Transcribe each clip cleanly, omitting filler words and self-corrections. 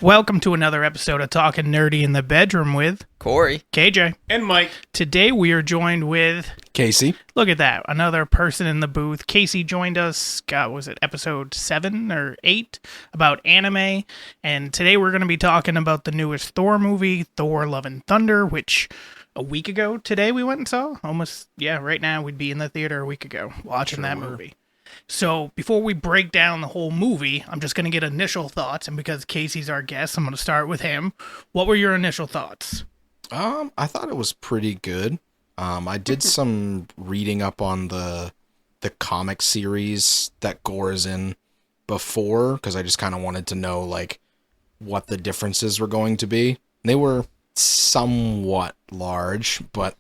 Welcome to another episode of Talking Nerdy in the Bedroom with Corey, KJ, and Mike. Today we are joined with Casey. Look at that, another person in the booth. Casey joined us, was it episode 7 or 8, about anime. And today we're going to be talking about the newest Thor movie, Thor Love and Thunder, which a week ago today we went and saw. Right now we'd be in the theater a week ago watching that movie. So before we break down the whole movie, I'm just going to get initial thoughts. And because Casey's our guest, I'm going to start with him. What were your initial thoughts? I thought it was pretty good. I did some reading up on the comic series that Gore is in before, because I just kind of wanted to know like what the differences were going to be. They were somewhat large, but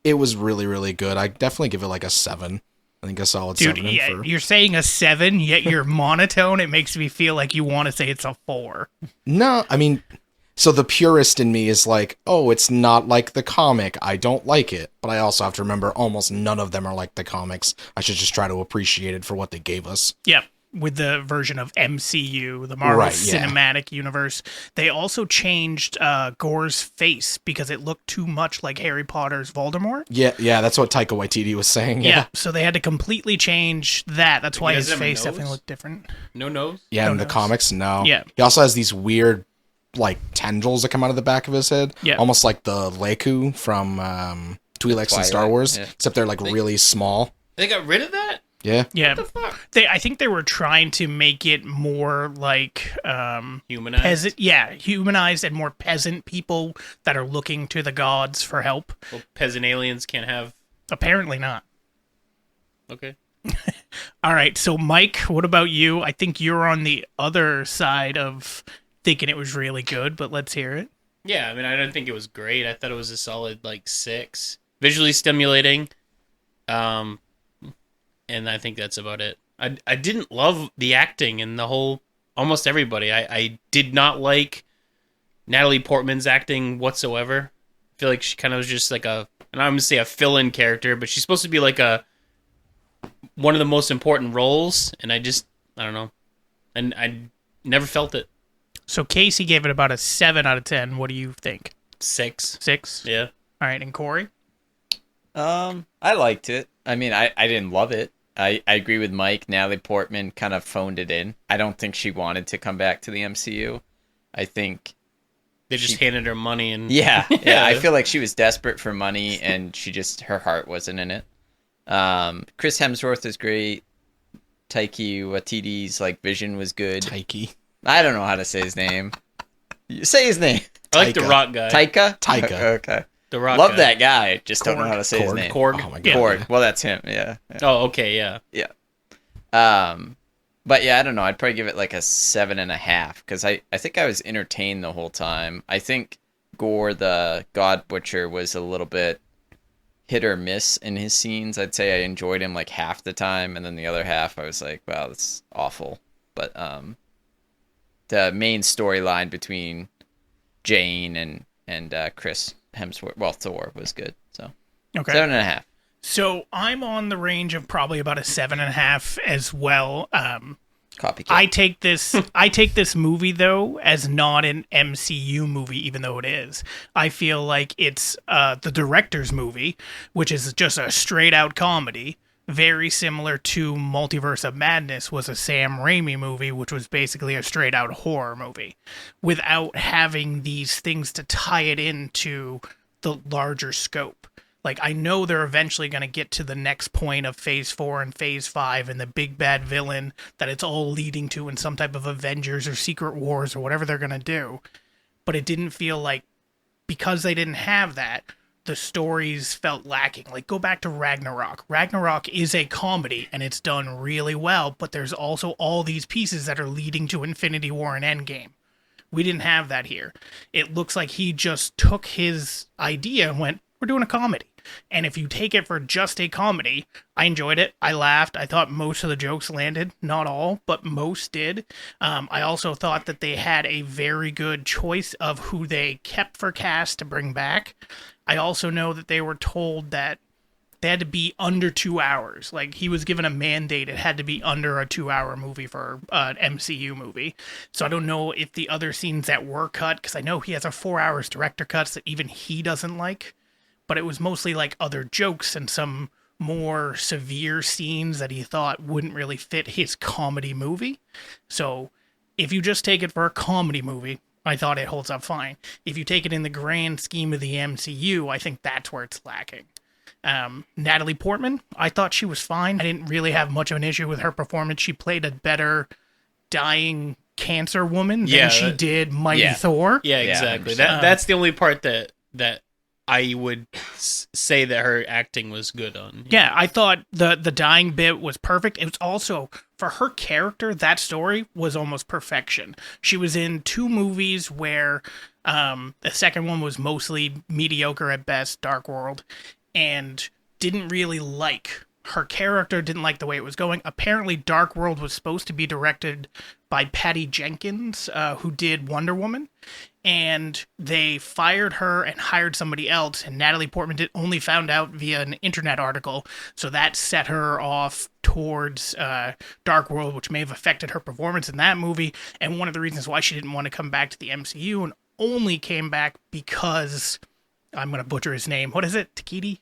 it was really, really good. I definitely give it like a 7. I think a solid 7. Dude, you're saying a 7, yet you're monotone. It makes me feel like you want to say it's a 4. No, I mean, so the purist in me is like, oh, it's not like the comic. I don't like it. But I also have to remember almost none of them are like the comics. I should just try to appreciate it for what they gave us. Yep. With the version of MCU, the Marvel Cinematic Universe. They also changed Gore's face because it looked too much like Harry Potter's Voldemort. Yeah, that's what Taika Waititi was saying. Yeah, so they had to completely change that. That's why his face definitely looked different. No nose? Yeah, no in nose. the comics, no. Yeah. He also has these weird, like, tendrils that come out of the back of his head. Yeah. Almost like the Leku from Twi'leks in Star Wars, except they're, like, really small. They got rid of that? Yeah. Yeah. What the fuck? I think they were trying to make it more like Humanized? Humanized and more peasant people that are looking to the gods for help. Well, peasant aliens can't have... Apparently not. Okay. All right, so Mike, what about you? I think you're on the other side of thinking it was really good, but let's hear it. Yeah, I mean, I don't think it was great. I thought it was a solid, 6. Visually stimulating. And I think that's about it. I didn't love the acting and the whole... Almost everybody. I did not like Natalie Portman's acting whatsoever. I feel like she kind of was just like and I'm going to say a fill-in character, but she's supposed to be like one of the most important roles, and I don't know. And I never felt it. So Casey gave it about a 7 out of 10. What do you think? 6. 6? Yeah. All right, and Corey? I liked it. I mean, I didn't love it. I agree with Mike. Natalie Portman kind of phoned it in. I don't think she wanted to come back to the MCU. I think they just handed her money and... Yeah. I feel like she was desperate for money, and her heart wasn't in it. Chris Hemsworth is great. Taika Waititi's vision was good. Taika. I don't know how to say his name. Say his name. I like the rock guy. Taika. Okay. The rock Love guy. that guy. Just don't know how to say his name. Korg. Oh my God. Korg. Well, that's him. Yeah. Oh, okay, yeah. Yeah. But yeah, I don't know. I'd probably give it like a 7.5 because I think I was entertained the whole time. I think Gore the God Butcher was a little bit hit or miss in his scenes. I'd say I enjoyed him like half the time, and then the other half I was like, wow, that's awful. But the main storyline between Jane and Chris Hemsworth, well, Thor, was good. So Okay. 7.5. So I'm on the range of probably about a 7.5 as well. Copycat. I take this movie though as not an MCU movie, even though it is. I feel like it's the director's movie, which is just a straight out comedy, very similar to Multiverse of Madness was a Sam Raimi movie, which was basically a straight out horror movie, without having these things to tie it into the larger scope. Like, I know they're eventually going to get to the next point of Phase 4 and Phase 5 and the big bad villain that it's all leading to in some type of Avengers or Secret Wars or whatever they're going to do. But it didn't feel like, because they didn't have that, the stories felt lacking. Like, go back to Ragnarok. Ragnarok is a comedy, and it's done really well, but there's also all these pieces that are leading to Infinity War and Endgame. We didn't have that here. It looks like he just took his idea and went, we're doing a comedy. And if you take it for just a comedy, I enjoyed it. I laughed. I thought most of the jokes landed. Not all, but most did. I also thought that they had a very good choice of who they kept for cast to bring back. I also know that they were told that they had to be under 2 hours. Like, he was given a mandate. It had to be under a 2-hour movie for an MCU movie. So I don't know if the other scenes that were cut, because I know he has a 4 hours director cuts that even he doesn't like, but it was mostly like other jokes and some more severe scenes that he thought wouldn't really fit his comedy movie. So if you just take it for a comedy movie, I thought it holds up fine. If you take it in the grand scheme of the MCU, I think that's where it's lacking. Natalie Portman, I thought she was fine. I didn't really have much of an issue with her performance. She played a better dying cancer woman than she did Mighty Thor. Yeah, exactly. 100%. That's the only part that I would say that her acting was good on. Yeah, I thought the dying bit was perfect. It was also, for her character, that story was almost perfection. She was in 2 movies where the second one was mostly mediocre at best, Dark World, and didn't really like her character, didn't like the way it was going. Apparently, Dark World was supposed to be directed by Patty Jenkins, who did Wonder Woman, and they fired her and hired somebody else, and Natalie Portman only found out via an internet article, so that set her off towards Dark World, which may have affected her performance in that movie, and one of the reasons why she didn't want to come back to the MCU and only came back because, I'm going to butcher his name, what is it, Takiti?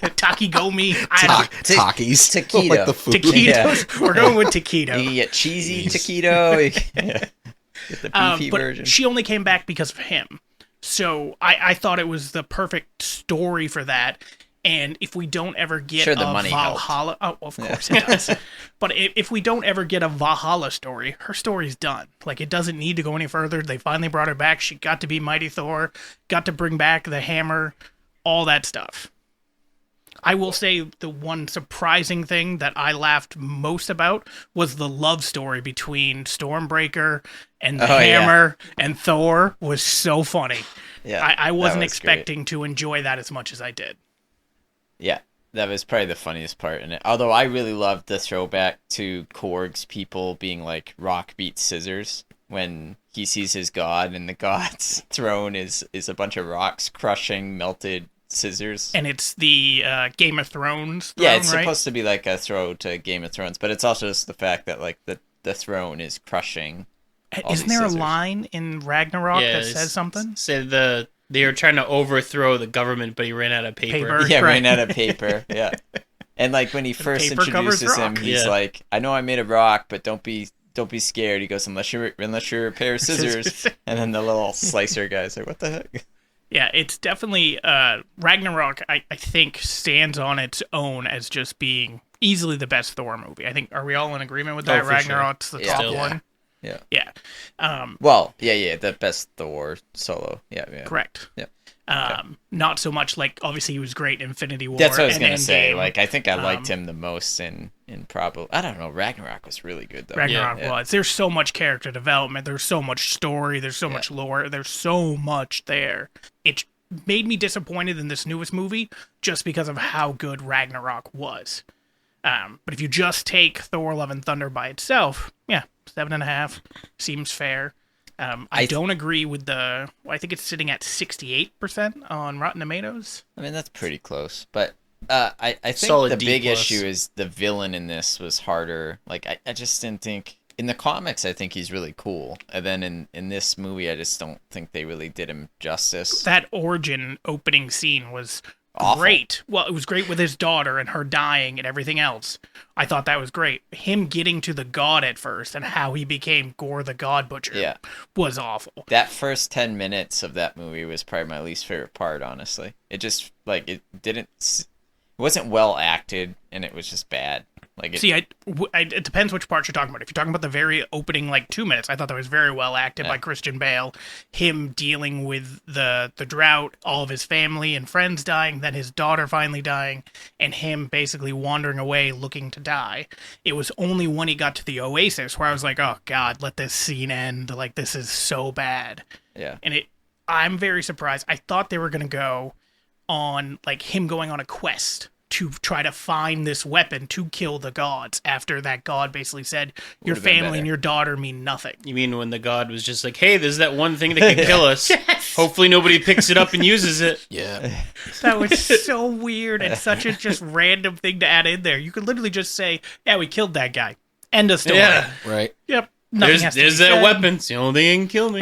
Takigomi. Takis. Taquito. Like the food. Taquitos. Yeah. We're going with taquito. You can get cheesy taquito. Get the beefy but version. She only came back because of him. So I thought it was the perfect story for that. And if we don't ever get the a money Valhalla... Oh, of course it does. But if we don't ever get a Valhalla story, her story's done. Like, it doesn't need to go any further. They finally brought her back. She got to be Mighty Thor, got to bring back the hammer, all that stuff. I will say the one surprising thing that I laughed most about was the love story between Stormbreaker and the Hammer and Thor was so funny. Yeah, I wasn't expecting to enjoy that as much as I did. Yeah, that was probably the funniest part in it. Although I really loved the throwback to Korg's people being like rock beats scissors when he sees his god, and the god's throne is a bunch of rocks crushing melted scissors. And it's the Game of Thrones throne, yeah, it's right? supposed to be like a throw to Game of Thrones, but it's also just the fact that like the throne is crushing. Isn't there a line in Ragnarok that says something? Say they were trying to overthrow the government, but he ran out of paper. Yeah, right. ran out of paper. Yeah, and like when he first introduces him, he's like, "I know I made a rock, but don't be scared." He goes, "Unless you're a pair of scissors," and then the little slicer guy's like, "What the heck?" Yeah, it's definitely Ragnarok. I think stands on its own as just being easily the best Thor movie. I think, are we all in agreement with that? Ragnarok's the top one. Yeah. Yeah. The best Thor solo. Yeah. Correct. Yeah. Not so much like, obviously he was great in Infinity War. That's what I was gonna Endgame. say. Like, I think I liked him the most in probably, I don't know. Ragnarok was really good though. Ragnarok was. There's so much character development. There's so much story. There's so much lore. There's so much there. It made me disappointed in this newest movie just because of how good Ragnarok was. But if you just take Thor Love and Thunder by itself, 7.5 seems fair. I don't agree with I think it's sitting at 68% on Rotten Tomatoes. I mean, that's pretty close. But I think Solid the D+. big issue is the villain in this was harder. Like, I just didn't think... In the comics, I think he's really cool. And then in this movie, I just don't think they really did him justice. That origin opening scene was awful. Great. Well, it was great with his daughter and her dying and everything else. I thought that was great. Him getting to the god at first and how he became Gore the God Butcher was awful. That first 10 minutes of that movie was probably my least favorite part, honestly. It just, like, it wasn't well acted, and it was just bad. Like, it depends which part you're talking about. If you're talking about the very opening, 2 minutes, I thought that was very well acted by Christian Bale. Him dealing with the drought, all of his family and friends dying, then his daughter finally dying, and him basically wandering away looking to die. It was only when he got to the Oasis where I was like, oh God, let this scene end. Like, this is so bad. Yeah. And I'm very surprised. I thought they were going to go on, him going on a quest to try to find this weapon to kill the gods after that god basically said, your Would've been family better. and your daughter mean nothing. You mean when the god was just like, hey, there's that one thing that can kill us. Yes! Hopefully nobody picks it up and uses it. Yeah. That was so weird and such a just random thing to add in there. You could literally just say, yeah, we killed that guy. End of story. Yeah. Right. Yep. Nothing has to There's be that said. weapon. It's the only thing that can kill me.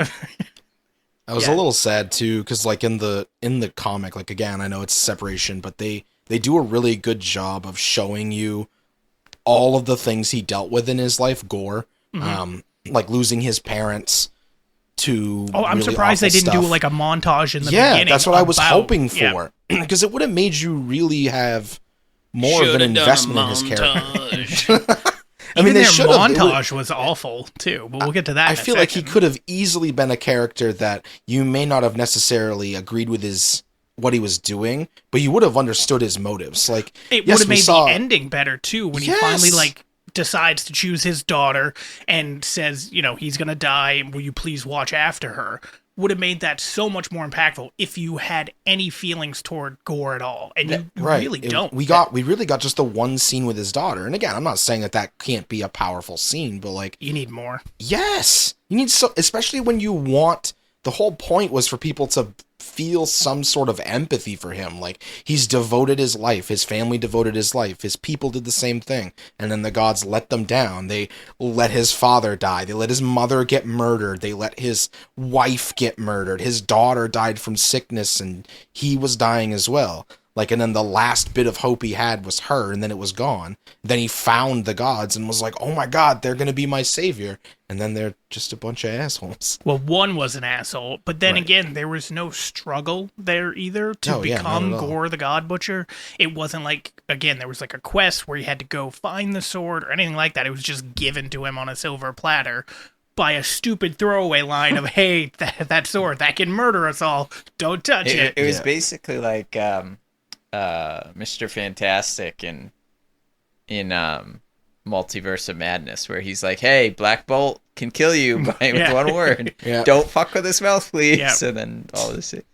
I was Yeah. a little sad too, because like in the comic, like again, I know it's separation, but they do a really good job of showing you all of the things he dealt with in his life. Gore, like losing his parents to. Oh, I'm really surprised they awful didn't do stuff. like a montage in the Yeah, beginning. that's what I was about- hoping yeah. for, because it would have made you really have more of an investment in his character. I mean, Even they their should have. montage was awful too, but we'll get to that. I in a feel like he second. could have easily been a character that you may not have necessarily agreed with what he was doing, but you would have understood his motives. Like, It yes, would have we made saw, the ending better too when he Yes. finally like decides to choose his daughter and says, you know, he's gonna die. Will you please watch after her? Would have made that so much more impactful if you had any feelings toward Gore at all, and you right. really don't. We really got just the one scene with his daughter, and again, I'm not saying that can't be a powerful scene, but like, You need more. yes, you need so, especially when you want. The whole point was for people to feel some sort of empathy for him. Like, he's devoted his life, his family devoted his life, his people did the same thing, and then the gods let them down. They let his father die, they let his mother get murdered, they let his wife get murdered, his daughter died from sickness, and he was dying as well. Like, and then the last bit of hope he had was her, and then it was gone. Then he found the gods and was like, oh my god, they're gonna be my savior. And then they're just a bunch of assholes. Well, one was an asshole, but then Right. again, there was no struggle there either to Oh, yeah, not become at all. Gore the God Butcher. It wasn't like, again, there was like a quest where he had to go find the sword or anything like that. It was just given to him on a silver platter by a stupid throwaway line of, hey, that sword, that can murder us all. Don't touch it. It was Yeah. basically like Mr. Fantastic in Multiverse of Madness, where he's like, "Hey, Black Bolt can kill you by with Yeah. one word. Yeah. Don't fuck with his mouth, please." Yeah. And then all this shit.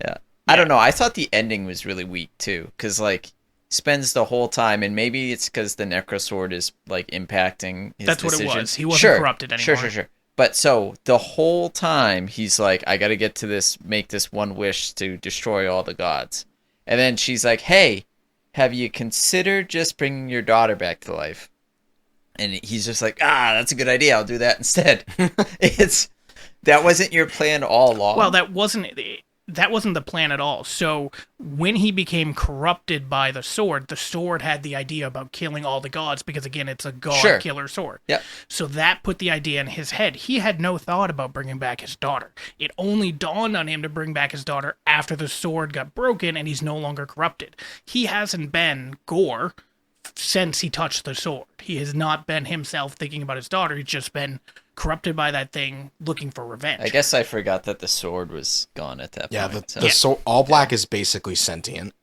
Yeah, I don't know. I thought the ending was really weak too, because like spends the whole time, and maybe it's because the Necrosword is like impacting his That's what it decision. was. He wasn't Sure, corrupted Sure, anymore. sure. But so the whole time he's like, I got to get to this, make this one wish to destroy all the gods. And then she's like, hey, have you considered just bringing your daughter back to life? And he's just like, that's a good idea. I'll do that instead. That wasn't your plan all along. Well, that wasn't the plan at all. So when he became corrupted by the sword had the idea about killing all the gods because, again, it's a god killer sword. Yep. So that put the idea in his head. He had no thought about bringing back his daughter. It only dawned on him to bring back his daughter after the sword got broken and he's no longer corrupted. He hasn't been Gore since he touched the sword. He has not been himself thinking about his daughter. He's just been corrupted by that thing, looking for revenge. I guess I forgot that the sword was gone at that Yeah, point. so all black is basically sentient.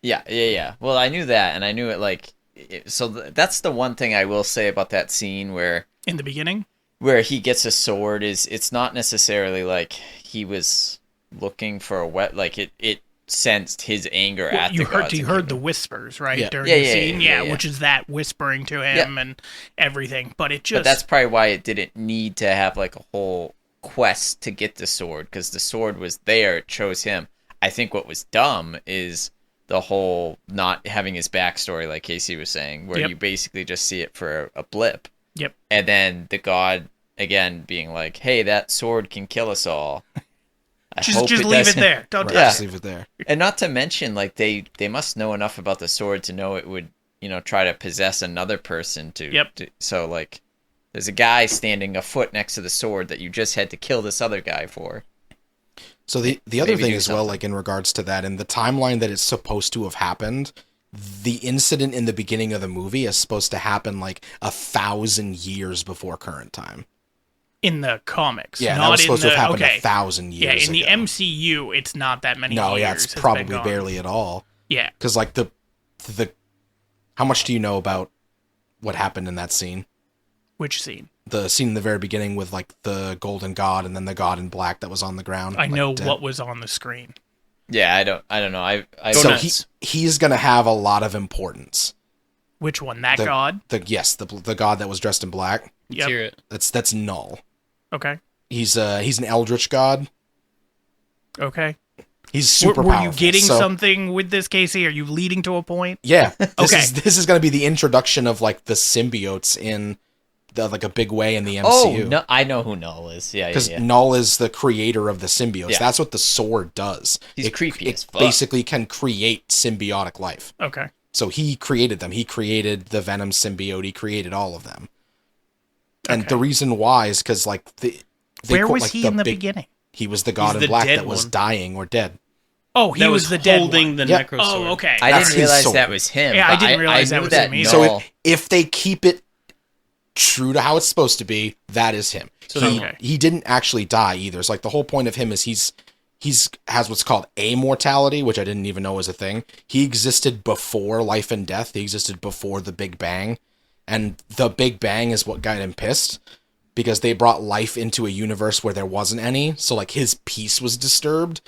Yeah. Well, I knew that, and I knew it like. That's the one thing I will say about that scene where In the beginning? where he gets a sword is it's not necessarily like he was looking for a like it sensed his anger Well, at you the heard gods. you and heard kingdom. the whispers, right? Yeah. During Yeah, the yeah, scene. yeah, Yeah, yeah. which is that whispering to him and everything. But it just But that's probably why it didn't need to have like a whole quest to get the sword, because the sword was there. It chose him. I think what was dumb is the whole not having his backstory, like Casey was saying, where Yep. you basically just see it for a blip. Yep. And then the god again being like, "Hey, that sword can kill us all." I hope Just leave it doesn't. there. Don't Right, touch just it. leave it there. And not to mention, like they must know enough about the sword to know it would, try to possess another person to. Yep. So like, there's a guy standing a foot next to the sword that you just had to kill this other guy for. So the other Maybe thing do as well, something. like in regards to that, in the timeline that it's supposed to have happened, the incident in the beginning of the movie is supposed to happen like 1,000 years before current time. In the comics. Yeah, not that was supposed in to the, have happened okay. 1,000 Yeah, years in the ago. MCU, it's not that many No, years. yeah, it's has been probably gone. barely at all. Yeah. Because like the how much do you know about what happened in that scene? Which scene? The scene in the very beginning with like the golden god and then the god in black that was on the ground. I like, know dead. what was on the screen. Yeah, I don't know. I So nuts. he's gonna have a lot of importance. Which one? That god? The god that was dressed in black. Let's hear it. That's Null. Okay. He's an eldritch god. Okay. He's super Were powerful. you getting so, something with this, Casey? Are you leading to a point? Yeah. Okay. This is going to be the introduction of like the symbiotes in like a big way in the MCU. Oh, no, I know who Null is. Yeah, Because yeah. Null is the creator of the symbiotes. Yeah. That's what the sword does. He's creepy as It fuck. basically can create symbiotic life. Okay. So he created them. He created the Venom symbiote. He created all of them. And Okay. the reason why is because like Where was he in the beginning? He was the god He's in the black dead that was one. dying or dead. Oh, he That was the dead holding one. the Yeah. necro Oh, sword. okay. I That's didn't his realize sword. that was him. Yeah, I but didn't realize I that knew was that him either. Null. So if they keep it true to how it's supposed to be, that is him. So Okay. He didn't actually die either. It's like the whole point of him is he's has what's called amortality, which I didn't even know was a thing. He existed before life and death. He existed before the Big Bang. And the Big Bang is what got him pissed because they brought life into a universe where there wasn't any. So like his peace was disturbed.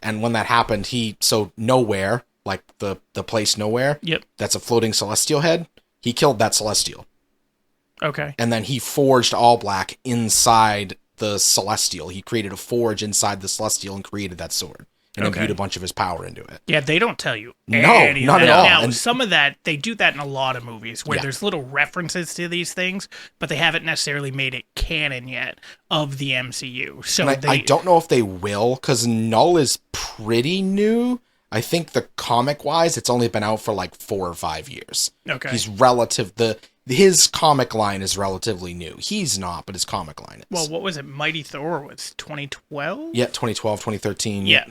And when that happened, Nowhere, like the place Nowhere, Yep. that's a floating celestial head, he killed that celestial. Okay. And then he forged All Black inside the celestial. He created a forge inside the celestial and created that sword. And Okay. imbued a bunch of his power into it. Yeah, they don't tell you. No, any of not that. at all. Now, And- some of that, they do that in a lot of movies where Yeah. there's little references to these things, but they haven't necessarily made it canon yet of the MCU. So And I don't know if they will, because Null is pretty new. I think the comic-wise, it's only been out for like 4 or 5 years. Okay. His comic line is relatively new. He's not, but his comic line is. Well, what was it? Mighty Thor was 2012? Yeah, 2012, 2013. Yeah.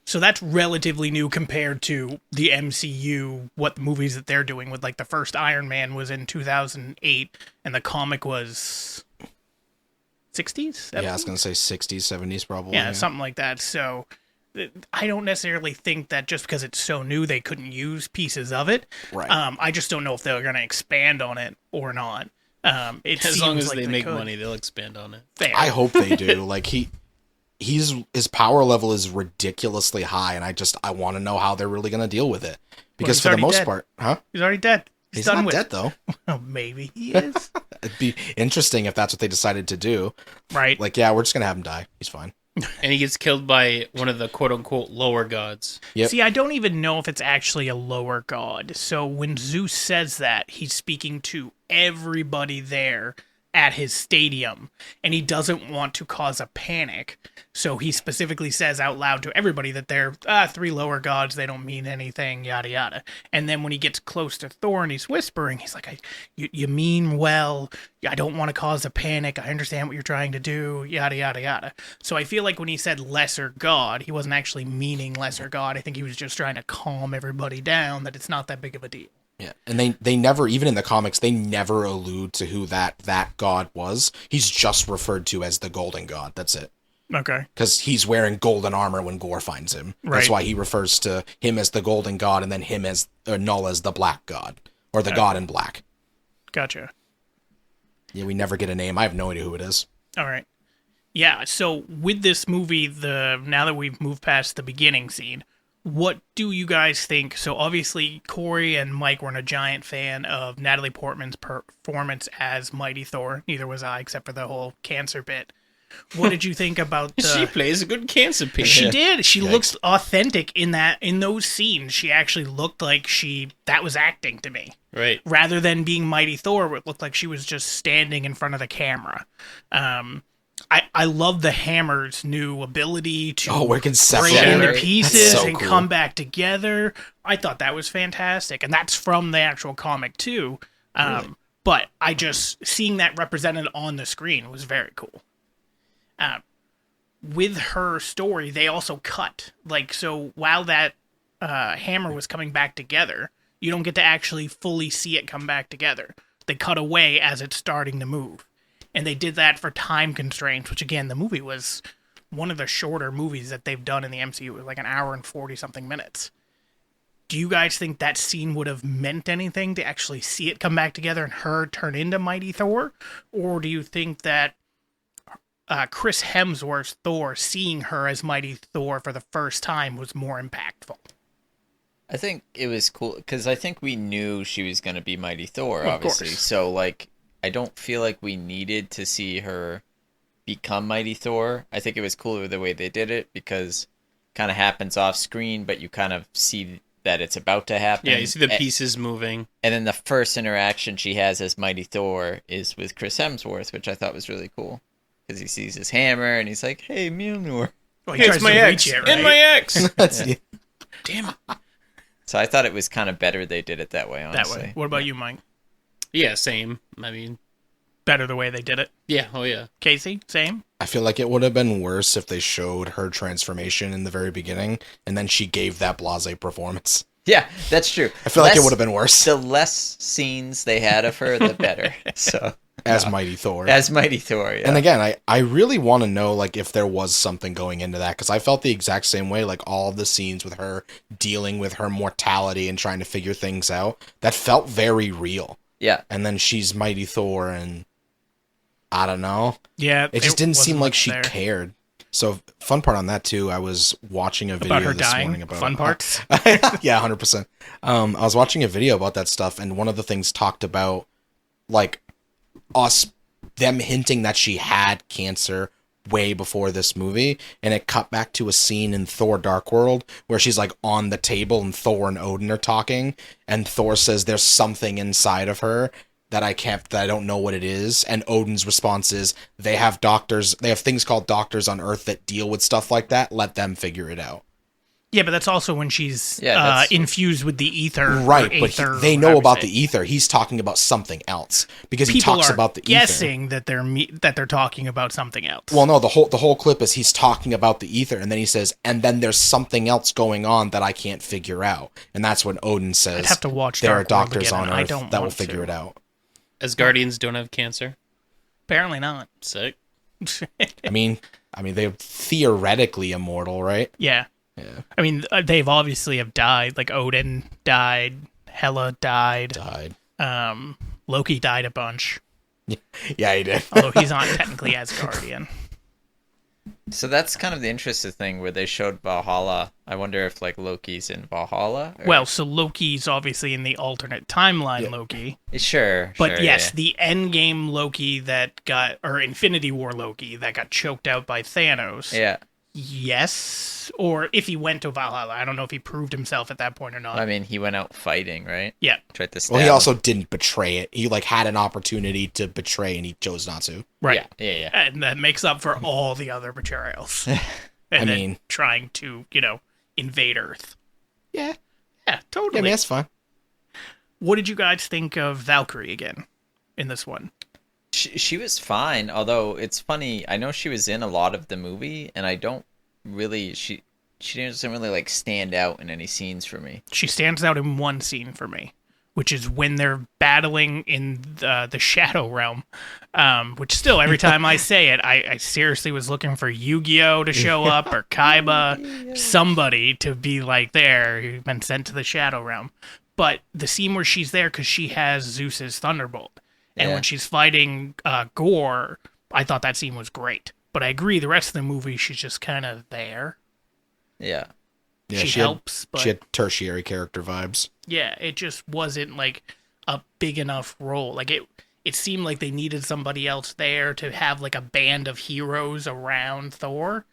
So that's relatively new compared to the MCU, what movies that they're doing with, like, the first Iron Man was in 2008, and the comic was 60s? Yeah, I was going to say 60s, 70s probably. Yeah, something like that. So I don't necessarily think that just because it's so new, they couldn't use pieces of it. Right. I just don't know if they're going to expand on it or not. It As long seems as like they make could. money, they'll expand on it. Fair. I hope they do. Like his power level is ridiculously high, and I want to know how they're really going to deal with it. Because he's for the already most dead. part, huh? He's already dead. He's done not with dead though. Oh, maybe he is. It'd be interesting if that's what they decided to do. Right. Like, yeah, we're just gonna have him die. He's fine. And he gets killed by one of the quote-unquote lower gods. Yep. See, I don't even know if it's actually a lower god. So when Zeus says that, he's speaking to everybody there at his stadium, and he doesn't want to cause a panic. So he specifically says out loud to everybody that they're 3 lower gods, they don't mean anything, yada yada. And then when he gets close to Thor and he's whispering, he's like, you mean well, I don't want to cause a panic, I understand what you're trying to do, yada yada yada. So I feel like when he said lesser god, he wasn't actually meaning lesser god. I think he was just trying to calm everybody down, that it's not that big of a deal. Yeah, and they never, even in the comics, they never allude to who that god was. He's just referred to as the Golden God. That's it. Okay. Because he's wearing golden armor when Gore finds him. That's Right. why he refers to him as the Golden God, and then him as Null as the Black God, or the God in Black. Gotcha. Yeah, we never get a name. I have no idea who it is. All right. Yeah, so with this movie, now that we've moved past the beginning scene, what do you guys think? So obviously, Corey and Mike weren't a giant fan of Natalie Portman's performance as Mighty Thor. Neither was I, except for the whole cancer bit. What did you think about She plays a good cancer patient. She did. She Yikes. looked authentic in those scenes. She actually looked like that was acting to me. Right. Rather than being Mighty Thor, it looked like she was just standing in front of the camera. I love the hammer's new ability to We're break conceptual. into right? pieces That's so and cool. come back together. I thought that was fantastic, and that's from the actual comic too. But I just seeing that represented on the screen was very cool. With her story, they also cut so while that hammer was coming back together, you don't get to actually fully see it come back together. They cut away as it's starting to move. And they did that for time constraints, which again, the movie was one of the shorter movies that they've done in the MCU. It was like an hour and 40-something minutes. Do you guys think that scene would have meant anything to actually see it come back together and her turn into Mighty Thor? Or do you think that Chris Hemsworth's Thor, seeing her as Mighty Thor for the first time was more impactful. I think it was cool because I think we knew she was going to be Mighty Thor, Well, of obviously. course. So, like, I don't feel like we needed to see her become Mighty Thor. I think it was cooler the way they did it because it kind of happens off screen, but you kind of see that it's about to happen. Yeah, you see the pieces moving. And then the first interaction she has as Mighty Thor is with Chris Hemsworth, which I thought was really cool because he sees his hammer and he's like, "Hey, Mjolnir." Well, he Hey, tries it's my to ex. reach it, And right? my ex. That's Yeah. Damn it. So I thought it was kind of better they did it that way, That honestly. way. What about you, Mike? Yeah, same. I mean, Better the way they did it. yeah. Oh, yeah. Casey, same? I feel like it would have been worse if they showed her transformation in the very beginning and then she gave that blasé performance. Yeah, that's true. I feel like it would have been worse The less scenes they had of her, the better. So as Mighty Thor. as Mighty Thor, yeah. And again, I really want to know like if there was something going into that because I felt the exact same way. Like all of the scenes with her dealing with her mortality and trying to figure things out, that felt very real. Yeah. And then she's Mighty Thor, and I don't know. Yeah. It just didn't wasn't seem like much she there. cared. So fun part on that too. I was watching a video About her this dying? morning about Fun parts? yeah, 100%. I was watching a video about that stuff, and one of the things talked about like them hinting that she had cancer way before this movie, and it cut back to a scene in Thor Dark World where she's like on the table and Thor and Odin are talking, and Thor says there's something inside of her that I don't know what it is, and Odin's response is they have things called doctors on Earth that deal with stuff like that, let them figure it out. Yeah, but that's also when she's Yeah, that's- infused with the ether. Right, or but aether, they or know however about you the say it. ether. He's talking about something else because he People talks are about the ether. guessing that they're talking about something else. Well, no, the whole clip is he's talking about the ether, and then he says, and then there's something else going on that I can't figure out, and that's when Odin says, I'd have to watch there are Dark World doctors again, on and I Earth don't that will want figure to. it out. Asgardians don't have cancer. Apparently not. Sick. I mean, they're theoretically immortal, right? Yeah. Yeah. I mean, they've obviously have died. Like Odin died, Hela died, Loki died a bunch. Yeah, he did. Although he's not technically Asgardian. So that's kind of the interesting thing where they showed Valhalla. I wonder if like Loki's in Valhalla. Or... Well, so Loki's obviously in the alternate timeline Yeah. Loki. Sure. But sure, yes, yeah. the Endgame Loki or Infinity War Loki that got choked out by Thanos. Yeah. Yes. Or if he went to Valhalla. I don't know if he proved himself at that point or not. I mean, he went out fighting, right? Yeah. Tried to stab Well, he him. also didn't betray it. He like had an opportunity to betray, and he chose not to. Right. Yeah. And that makes up for all the other betrayals. And I then mean- trying to, invade Earth. Yeah, Yeah, totally. yeah, I mean, that's fine. What did you guys think of Valkyrie again in this one? She was fine, although it's funny. I know she was in a lot of the movie, and I don't really. She doesn't really like stand out in any scenes for me. She stands out in one scene for me, which is when they're battling in the Shadow Realm. Which still, every time I say it, I seriously was looking for Yu-Gi-Oh to show up or Kaiba, somebody to be like there who's been sent to the Shadow Realm. But the scene where she's there because she has Zeus's Thunderbolt, and Yeah. when she's fighting Gore, I thought that scene was great. But I agree, the rest of the movie, she's just kind of there. Yeah. Yeah, she helps, but she had tertiary character vibes. yeah, it just wasn't like a big enough role. Like it seemed like they needed somebody else there to have like a band of heroes around Thor,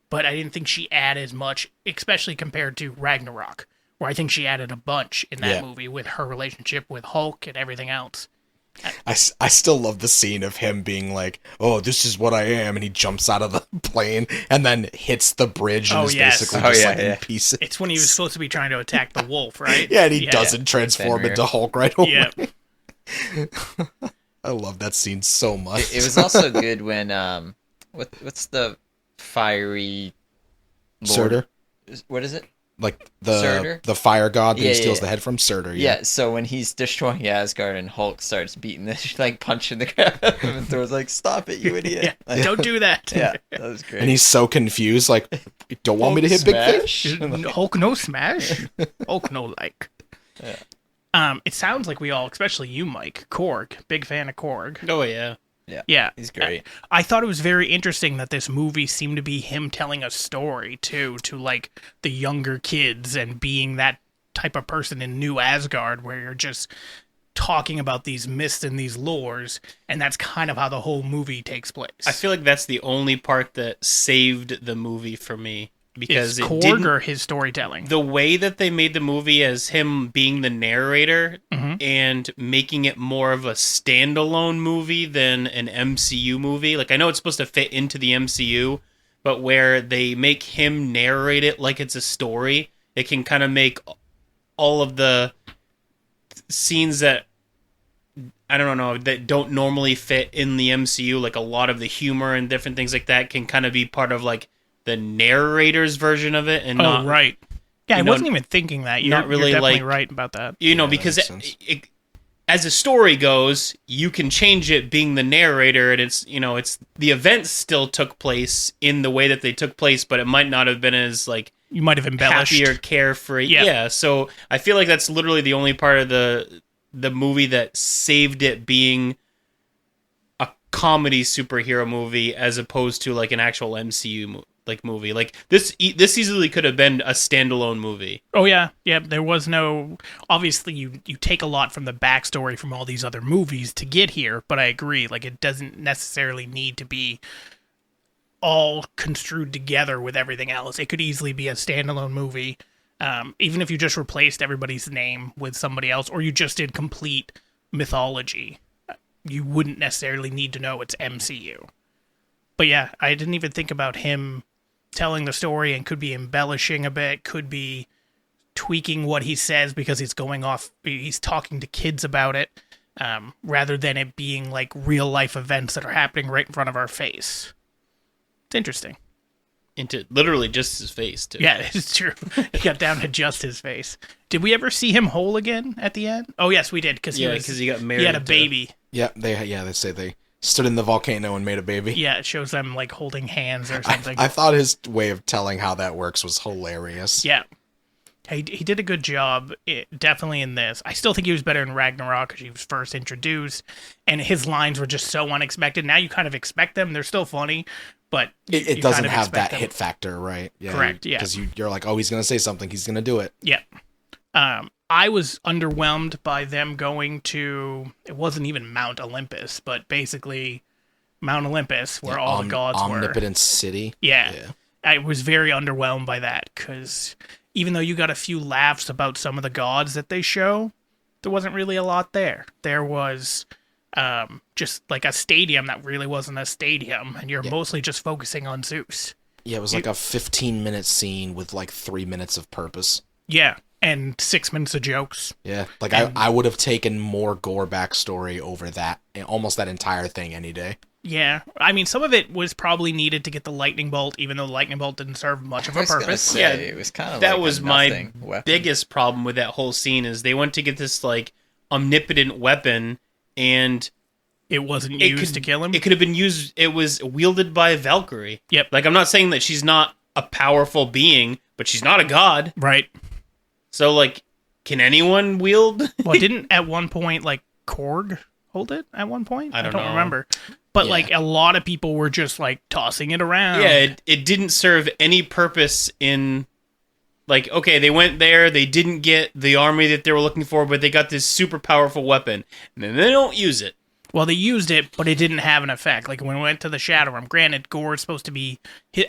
but I didn't think she added much, especially compared to Ragnarok, where I think she added a bunch in that Yeah. movie with her relationship with Hulk and everything else. I still love the scene of him being like, "Oh, this is what I am," and he jumps out of the plane and then hits the bridge and Oh, is yes. basically Oh, just yeah, like yeah. in pieces. It's when he was supposed to be trying to attack the wolf, right? Yeah, and he doesn't transform Fenrir. into Hulk right away. Yeah. I love that scene so much. It was also good when what's the fiery lord? Surtur, What is it? like Surtur? the fire god that Yeah, he steals yeah. the head from. Surtur. Yeah. So when he's destroying Asgard and Hulk starts beating this, like punching the crap out of him, and Thor's like, "Stop it, you idiot!" Yeah, Like, don't do that. yeah, that was great. And he's so confused, like, "You don't want me to hit big fish?" Hulk no smash. Hulk no like. It sounds like we all, especially you, Mike, Korg, big fan of Korg. Oh, yeah. Yeah. He's great. I thought it was very interesting that this movie seemed to be him telling a story too, to like the younger kids and being that type of person in New Asgard where you're just talking about these myths and these lores, and that's kind of how the whole movie takes place. I feel like that's the only part that saved the movie for me. Because it's it Korg didn't, or his storytelling. the way that they made the movie as him being the narrator and making it more of a standalone movie than an MCU movie. Like, I know it's supposed to fit into the MCU, but where they make him narrate it like it's a story, it can kind of make all of the scenes that, I don't know, that don't normally fit in the MCU, like a lot of the humor and different things like that can kind of be part of like the narrator's version of it, and not right. Yeah, I know, wasn't even thinking that. You're really definitely like- right about that. you know, Yeah, that because makes sense. as a story goes, you can change it being the narrator, and it's, you know, it's the events still took place in the way that they took place, but it might not have been as like You might have embellished. happier, carefree. Yeah. Yeah, so I feel like that's literally the only part of the movie that saved it being a comedy superhero movie as opposed to like an actual MCU movie. Like this easily could have been a standalone movie. Oh yeah, yeah. There was no. Obviously, you take a lot from the backstory from all these other movies to get here, but I agree. Like, it doesn't necessarily need to be all construed together with everything else. It could easily be a standalone movie, even if you just replaced everybody's name with somebody else, or you just did complete mythology. You wouldn't necessarily need to know it's MCU. But yeah, I didn't even think about him telling the story, and could be embellishing a bit, could be tweaking what he says because he's talking to kids about it, rather than it being like real life events that are happening right in front of our face. It's interesting. Into literally just his face, too. Yeah, it's true. He got down to just his face. Did we ever see him whole again at the end? Oh yes, we did, because Yeah, because he got married. he had a to- baby. Yeah, they say they stood in the volcano and made a baby. Yeah, it shows them like holding hands or something. I thought his way of telling how that works was hilarious. Yeah. He did a good job, definitely in this. I still think he was better in Ragnarok because he was first introduced, and his lines were just so unexpected. Now you kind of expect them. They're still funny, but It you doesn't kind of have expect that them. hit factor, right? Yeah, Correct, yeah. Because you're like, oh, he's going to say something. He's going to do it. Yeah. I was underwhelmed by them going to, it wasn't even Mount Olympus, but basically Mount Olympus, where all the gods were. Omnipotent City. Yeah. Yeah. I was very underwhelmed by that, because even though you got a few laughs about some of the gods that they show, there wasn't really a lot there. There was just like a stadium that really wasn't a stadium, and you're mostly just focusing on Zeus. Yeah, it was like a 15-minute scene with like 3 minutes of purpose. Yeah, and 6 minutes of jokes. Yeah, like I would have taken more Gore backstory over that, almost that entire thing any day. Yeah, I mean, some of it was probably needed to get the lightning bolt, even though the lightning bolt didn't serve much of a I was gonna purpose. say, Yeah, it was kind of that like was a my nothing weapon. biggest problem with that whole scene is they went to get this like omnipotent weapon, and It wasn't it used to kill him. It could have been used. It was wielded by Valkyrie. Yep. Like, I'm not saying that she's not a powerful being, but she's not a god. Right. So like, can anyone wield? Well, didn't at one point like Korg hold it at one point? I don't know. remember. But Yeah. like a lot of people were just like tossing it around. Yeah, it didn't serve any purpose in. Like, okay, they went there, they didn't get the army that they were looking for, but they got this super powerful weapon, and then they don't use it. Well, they used it, but it didn't have an effect. Like when we went to the Shadow Realm, granted, Gore is supposed to be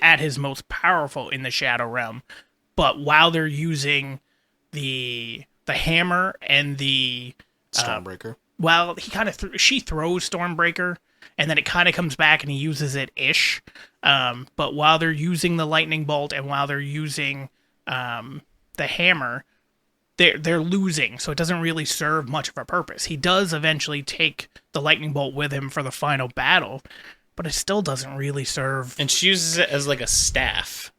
at his most powerful in the Shadow Realm, but while they're using the hammer and the Stormbreaker. well, he kind of she throws Stormbreaker, and then it kind of comes back and he uses it ish. But while they're using the lightning bolt and while they're using the hammer, they're losing, so it doesn't really serve much of a purpose. He does eventually take the lightning bolt with him for the final battle, but it still doesn't really serve. And she uses it as like a staff.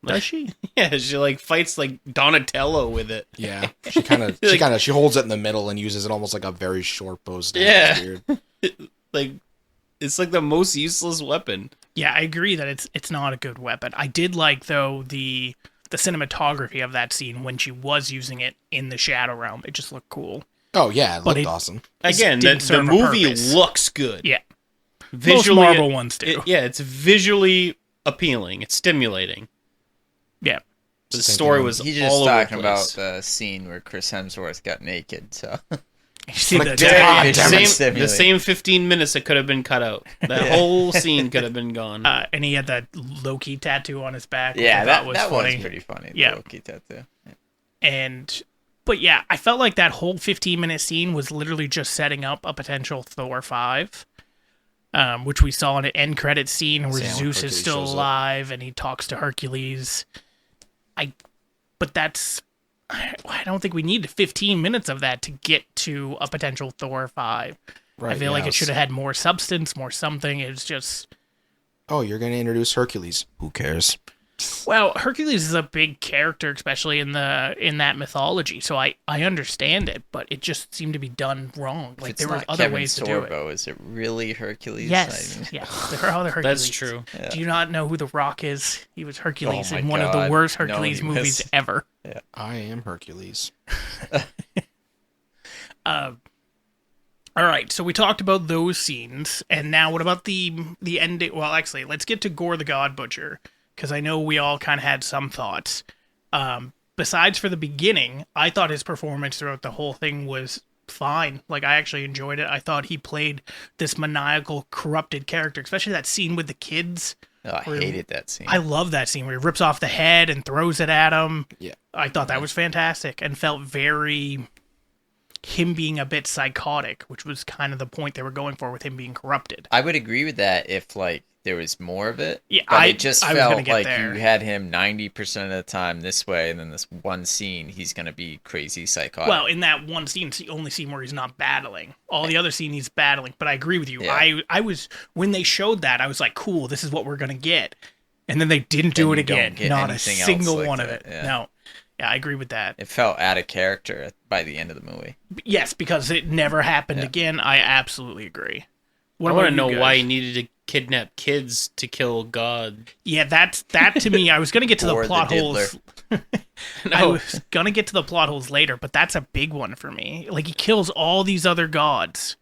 Does she? Yeah, she like fights like Donatello with it. Yeah, she kind of Like- she holds it in the middle and uses it almost like a very short bow staff. Yeah. It's weird. Like, it's like the most useless weapon. Yeah, I agree that it's not a good weapon. I did like though the cinematography of that scene when she was using it in the Shadow Realm. It just looked cool. Oh yeah, it But looked it- awesome. Again, didn't the serve a movie purpose. looks good. Yeah. visually, most Marvel ones do. It's visually appealing. It's stimulating. Yeah. The story was He's all just over talking the about place. the scene where Chris Hemsworth got naked. So You see Like, the damn, damn it. The same 15 minutes that could have been cut out. That whole scene could have been gone. and he had that Loki tattoo on his back. Which yeah, I that thought was that funny. was pretty funny. Yeah. The Loki tattoo. But yeah, I felt like that whole 15-minute scene was literally just setting up a potential Thor 5, which we saw in an end credit scene where Yeah, when Zeus is Hercules still shows up. alive and he talks to Hercules. But that's, I don't think we need 15 minutes of that to get to a potential Thor 5. Right, I feel like yeah, it should have had more substance, more something. It's just, Oh, you're going to introduce Hercules. Who cares? well, Hercules is a big character, especially in that mythology. So I understand it, but it just seemed to be done wrong. If Like it's there were not other Kevin ways to do it. Sorbo, is it really Hercules? Yes, yes, there are other Hercules. That's true. Yeah. Do you not know who The Rock is? He was Hercules Oh my in one of the God. worst No, Hercules he movies was. ever. I am Hercules. All right, so we talked about those scenes, and now what about the ending? Well, actually, let's get to Gore the God Butcher, because I know we all kind of had some thoughts. Besides for the beginning, I thought his performance throughout the whole thing was fine. Like, I actually enjoyed it. I thought he played this maniacal, corrupted character, especially that scene with the kids. Oh, I hated that scene. I love that scene where he rips off the head and throws it at him. Yeah. I thought that was fantastic and felt very him being a bit psychotic, which was kind of the point they were going for with him being corrupted. I would agree with that if like there was more of it. Yeah, but it just I was gonna felt get like there. you had him 90% of the time this way, and then this one scene he's gonna be crazy psychotic. Well, in that one scene, it's the only scene where he's not battling. All the other scene he's battling. But I agree with you. Yeah. I was, when they showed that, I was like, cool, this is what we're gonna get. And then they didn't do Then it you don't again. get Not a anything else single like one of that, it. yeah. No. Yeah, I agree with that. it felt out of character by the end of the movie. Yes, because it never happened Yeah. again. I absolutely agree. What I about want to you know guys? why he needed to kidnap kids to kill God. Yeah, that to me, I was gonna get to the Or the plot holes. I No, was gonna get to the plot holes later, but that's a big one for me. Like, he kills all these other gods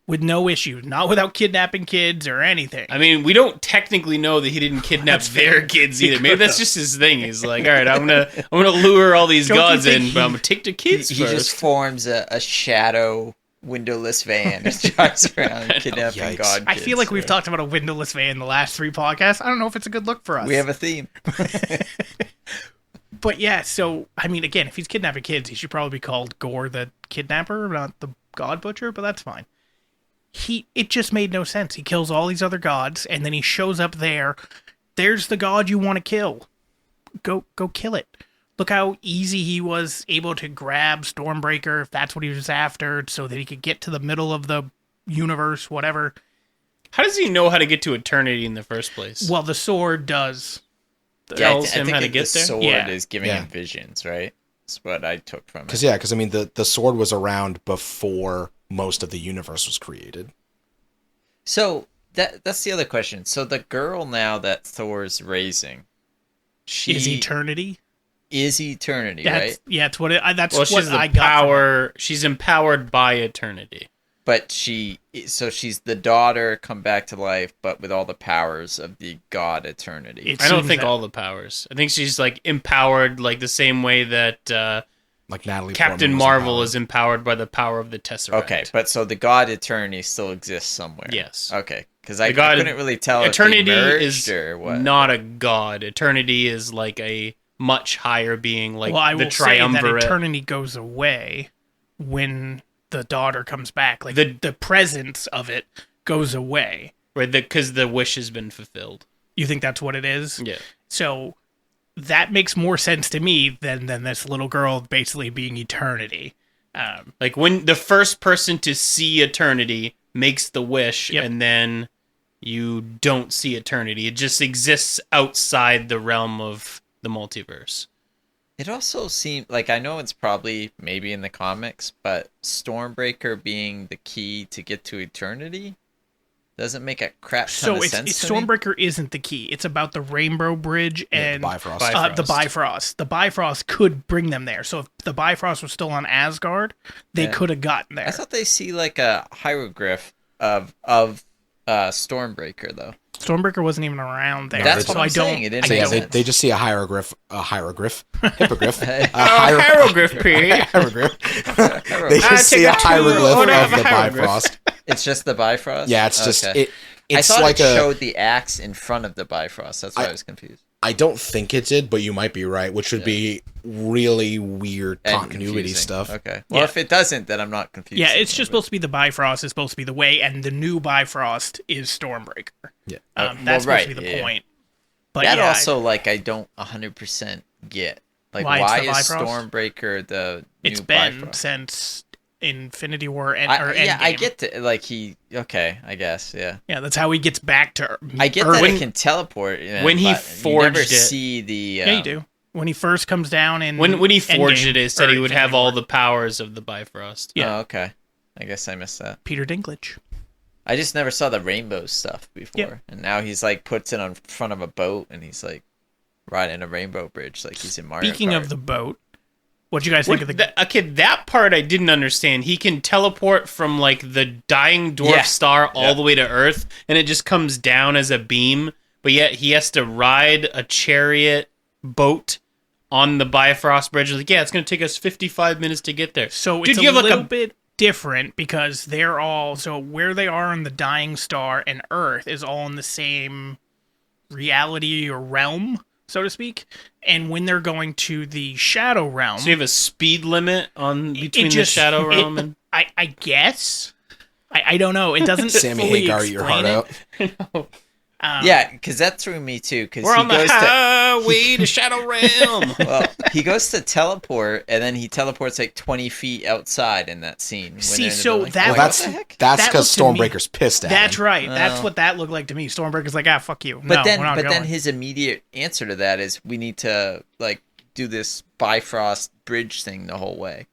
with no issue, not without kidnapping kids or anything. I mean, we don't technically know that he didn't kidnap their kids either. Maybe that's just his thing. He's like, all right, I'm gonna lure all these Don't you gods think in, but I'm gonna take the kids He first. just forms a shadow windowless van and drives around kidnapping Yikes. God I kids, feel like we've right? talked about a windowless van in the last 3 podcasts. I don't know if it's a good look for us. We have a theme. But yeah, so, I mean, again, if he's kidnapping kids, he should probably be called Gore the Kidnapper, not the God Butcher, but that's fine. It just made no sense. He kills all these other gods, and then he shows up there. There's the god you want to kill. Go kill it. Look how easy he was able to grab Stormbreaker, if that's what he was after, so that he could get to the middle of the universe, whatever. How does he know how to get to eternity in the first place? Well, the sword does. Yeah, tells him think how to that get the there? sword Yeah. is giving Yeah. him visions, right? That's what I took from it. Because I mean, the sword was around before most of the universe was created. So that's the other question. So the girl now that Thor's raising, she Is eternity? is eternity, That's, right? Yeah, that's what well, what she's the I got. from it. power. She's empowered by eternity. But she's the daughter come back to life, but with all the powers of the god eternity. It I don't seems think that- all the powers. I think she's like empowered, like the same way that Like Natalie Captain Portman was Marvel empowered. is empowered by the power of the Tesseract. Okay, but so the god eternity still exists somewhere. Yes. Okay, because I god- couldn't really tell eternity if they merged is or what. not a god. Eternity is like a much higher being, like well, I the will say that triumvirate. eternity goes away when the daughter comes back. Like the presence of it goes away. Right, because the wish has been fulfilled. You think that's what it is? Yeah. So that makes more sense to me than this little girl basically being eternity. Like when the first person to see eternity makes the wish, Yep. and then you don't see eternity. It just exists outside the realm of the multiverse. It also seemed like, I know it's probably maybe in the comics, but Stormbreaker being the key to get to eternity doesn't make a crap ton So of it's sense to me. Stormbreaker isn't the key. It's about the Rainbow Bridge and the Bifrost. the Bifrost. The Bifrost could bring them there. So if the Bifrost was still on Asgard, they Yeah. could have gotten there. I thought they see like a hieroglyph of Stormbreaker though? Stormbreaker wasn't even around there. That's so what I'm I don't. saying. It didn't So make yeah, sense. they just see a hippogriff, hippogriff, Hieroglyph period. hippogriff. They just see a hieroglyph of the Bifrost. It's just the Bifrost? Yeah, it's just Okay. it's I thought like it showed the axe in front of the Bifrost. That's why I was confused. I don't think it did, but you might be right, which would be really weird And continuity confusing. stuff. Okay. Well, Yeah. if it doesn't, then I'm not confused. Yeah, it's just supposed to be the Bifrost is supposed to be the way, and the new Bifrost is Stormbreaker. Yeah. That's right, supposed to be the yeah. point. But That yeah, also, like, I don't 100% get. Like, Why why, it's the is Bifrost? Stormbreaker the it's new been Bifrost? since Infinity War or Yeah, I Endgame. get to, like, okay, I guess, yeah. Yeah, that's how he gets back to I get Earth. that it can teleport. when he but you forged never it- see the... Yeah, you do. When he first comes down in When he forged Endgame, it, it said or he would have Infinity all War. the powers of the Bifrost. Yeah. Oh, okay. I guess I missed that. Peter Dinklage. I just never saw the rainbow stuff before. Yeah. And now he's, like, puts it on front of a boat, and he's, like, riding a rainbow bridge like he's in Mario Speaking Kart. of the boat, what you guys think of the? That part I didn't understand. He can teleport from like the dying dwarf Yeah. star all Yeah. the way to Earth, and it just comes down as a beam. But yet he has to ride a chariot boat on the Bifrost Bridge. Like, yeah, it's going to take us 55 minutes to get there. So Dude, it's you a have like little bit different because they're all so where they are in the dying star and Earth is all in the same reality or realm, so to speak. And when they're going to the Shadow Realm, So you have a speed limit on between just- the Shadow it- Realm and I guess. I don't know. It doesn't Sammy fully Hagar, your heart explain out. it. Yeah, because that threw me, too. Because we're he on the goes to... highway to Shadow Realm. Well, he goes to teleport, and then he teleports like 20 feet outside in that scene. when See, they're in the so building. that- Like, Well, what the heck? that's That because looked to me- Stormbreaker's pissed at That's him. right. That's Oh. what that looked like to me. Stormbreaker's like, fuck you. But no, then, we're not going. his immediate answer to that is, we need to like do this Bifrost bridge thing the whole way.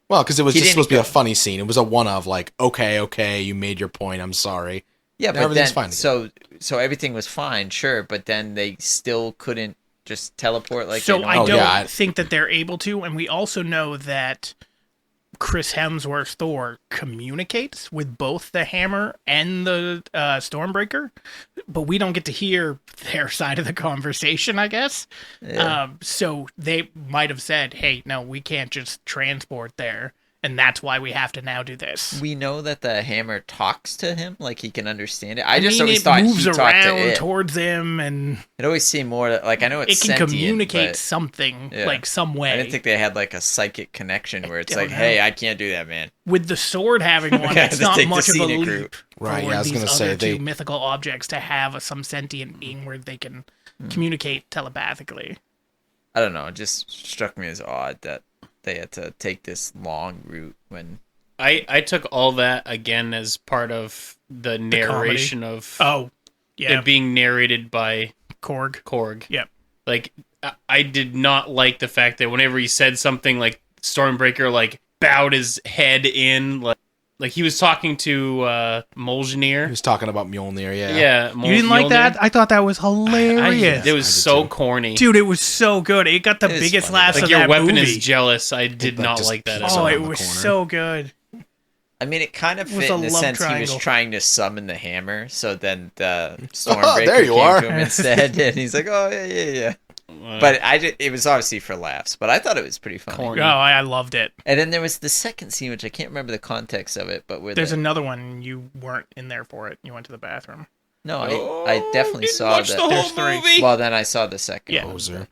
Well, because it was He just didn't supposed to be go. a funny scene. It was a one of like, okay, you made your point. I'm sorry. Yeah, Now but everything's then fine again. so everything was fine, sure, but then they still couldn't just teleport like So they I normally don't yeah, think that they're able to, and we also know that Chris Hemsworth Thor communicates with both the Hammer and the Stormbreaker, but we don't get to hear their side of the conversation, I guess. Yeah. So they might have said, "Hey, no, we can't just transport there." And that's why we have to now do this. We know that the hammer talks to him, like he can understand it. I mean, just always it thought moves he talked to around it. towards him, and It always seemed more like, I know it's it can sentient, communicate but something, Yeah. like some way. I didn't think they had like a psychic connection where it's don't like, know. hey, I can't do that, man. With the sword having one, Yeah, it's just not take the much of a scenic leap route. Right, for yeah, I was these gonna other say, two they- mythical objects to have some sentient being where they can communicate telepathically. I don't know. It just struck me as odd that they had to take this long route when. I took all that again as part of the narration of Oh, yeah, it being narrated by Korg. Korg. Yep. Like I did not like the fact that whenever he said something, like Stormbreaker like bowed his head in, like he was talking to He Mjolnir. was talking about Mjolnir, yeah. Yeah, You didn't like that? I thought that was hilarious. It was I did so too. corny. Dude, it was so good. It got the It is biggest funny. laughs Like of your that weapon movie. is jealous. I did Like, not just like that at peeks Oh, all. around it the was corner. so good. I mean, it kind of It was fit a in the love sense he triangle. was trying to summon the hammer, so then the Stormbreaker there you came are. to him instead, and he's like, "Oh yeah." But it was obviously for laughs, but I thought it was pretty funny. Corny. Oh, I loved it. And then there was the second scene, which I can't remember the context of it, but where There's another one. You weren't in there for it. You went to the bathroom. no, I definitely didn't saw watch that. the whole There's three. movie. Well, then I saw the second. Yeah. one. Poser.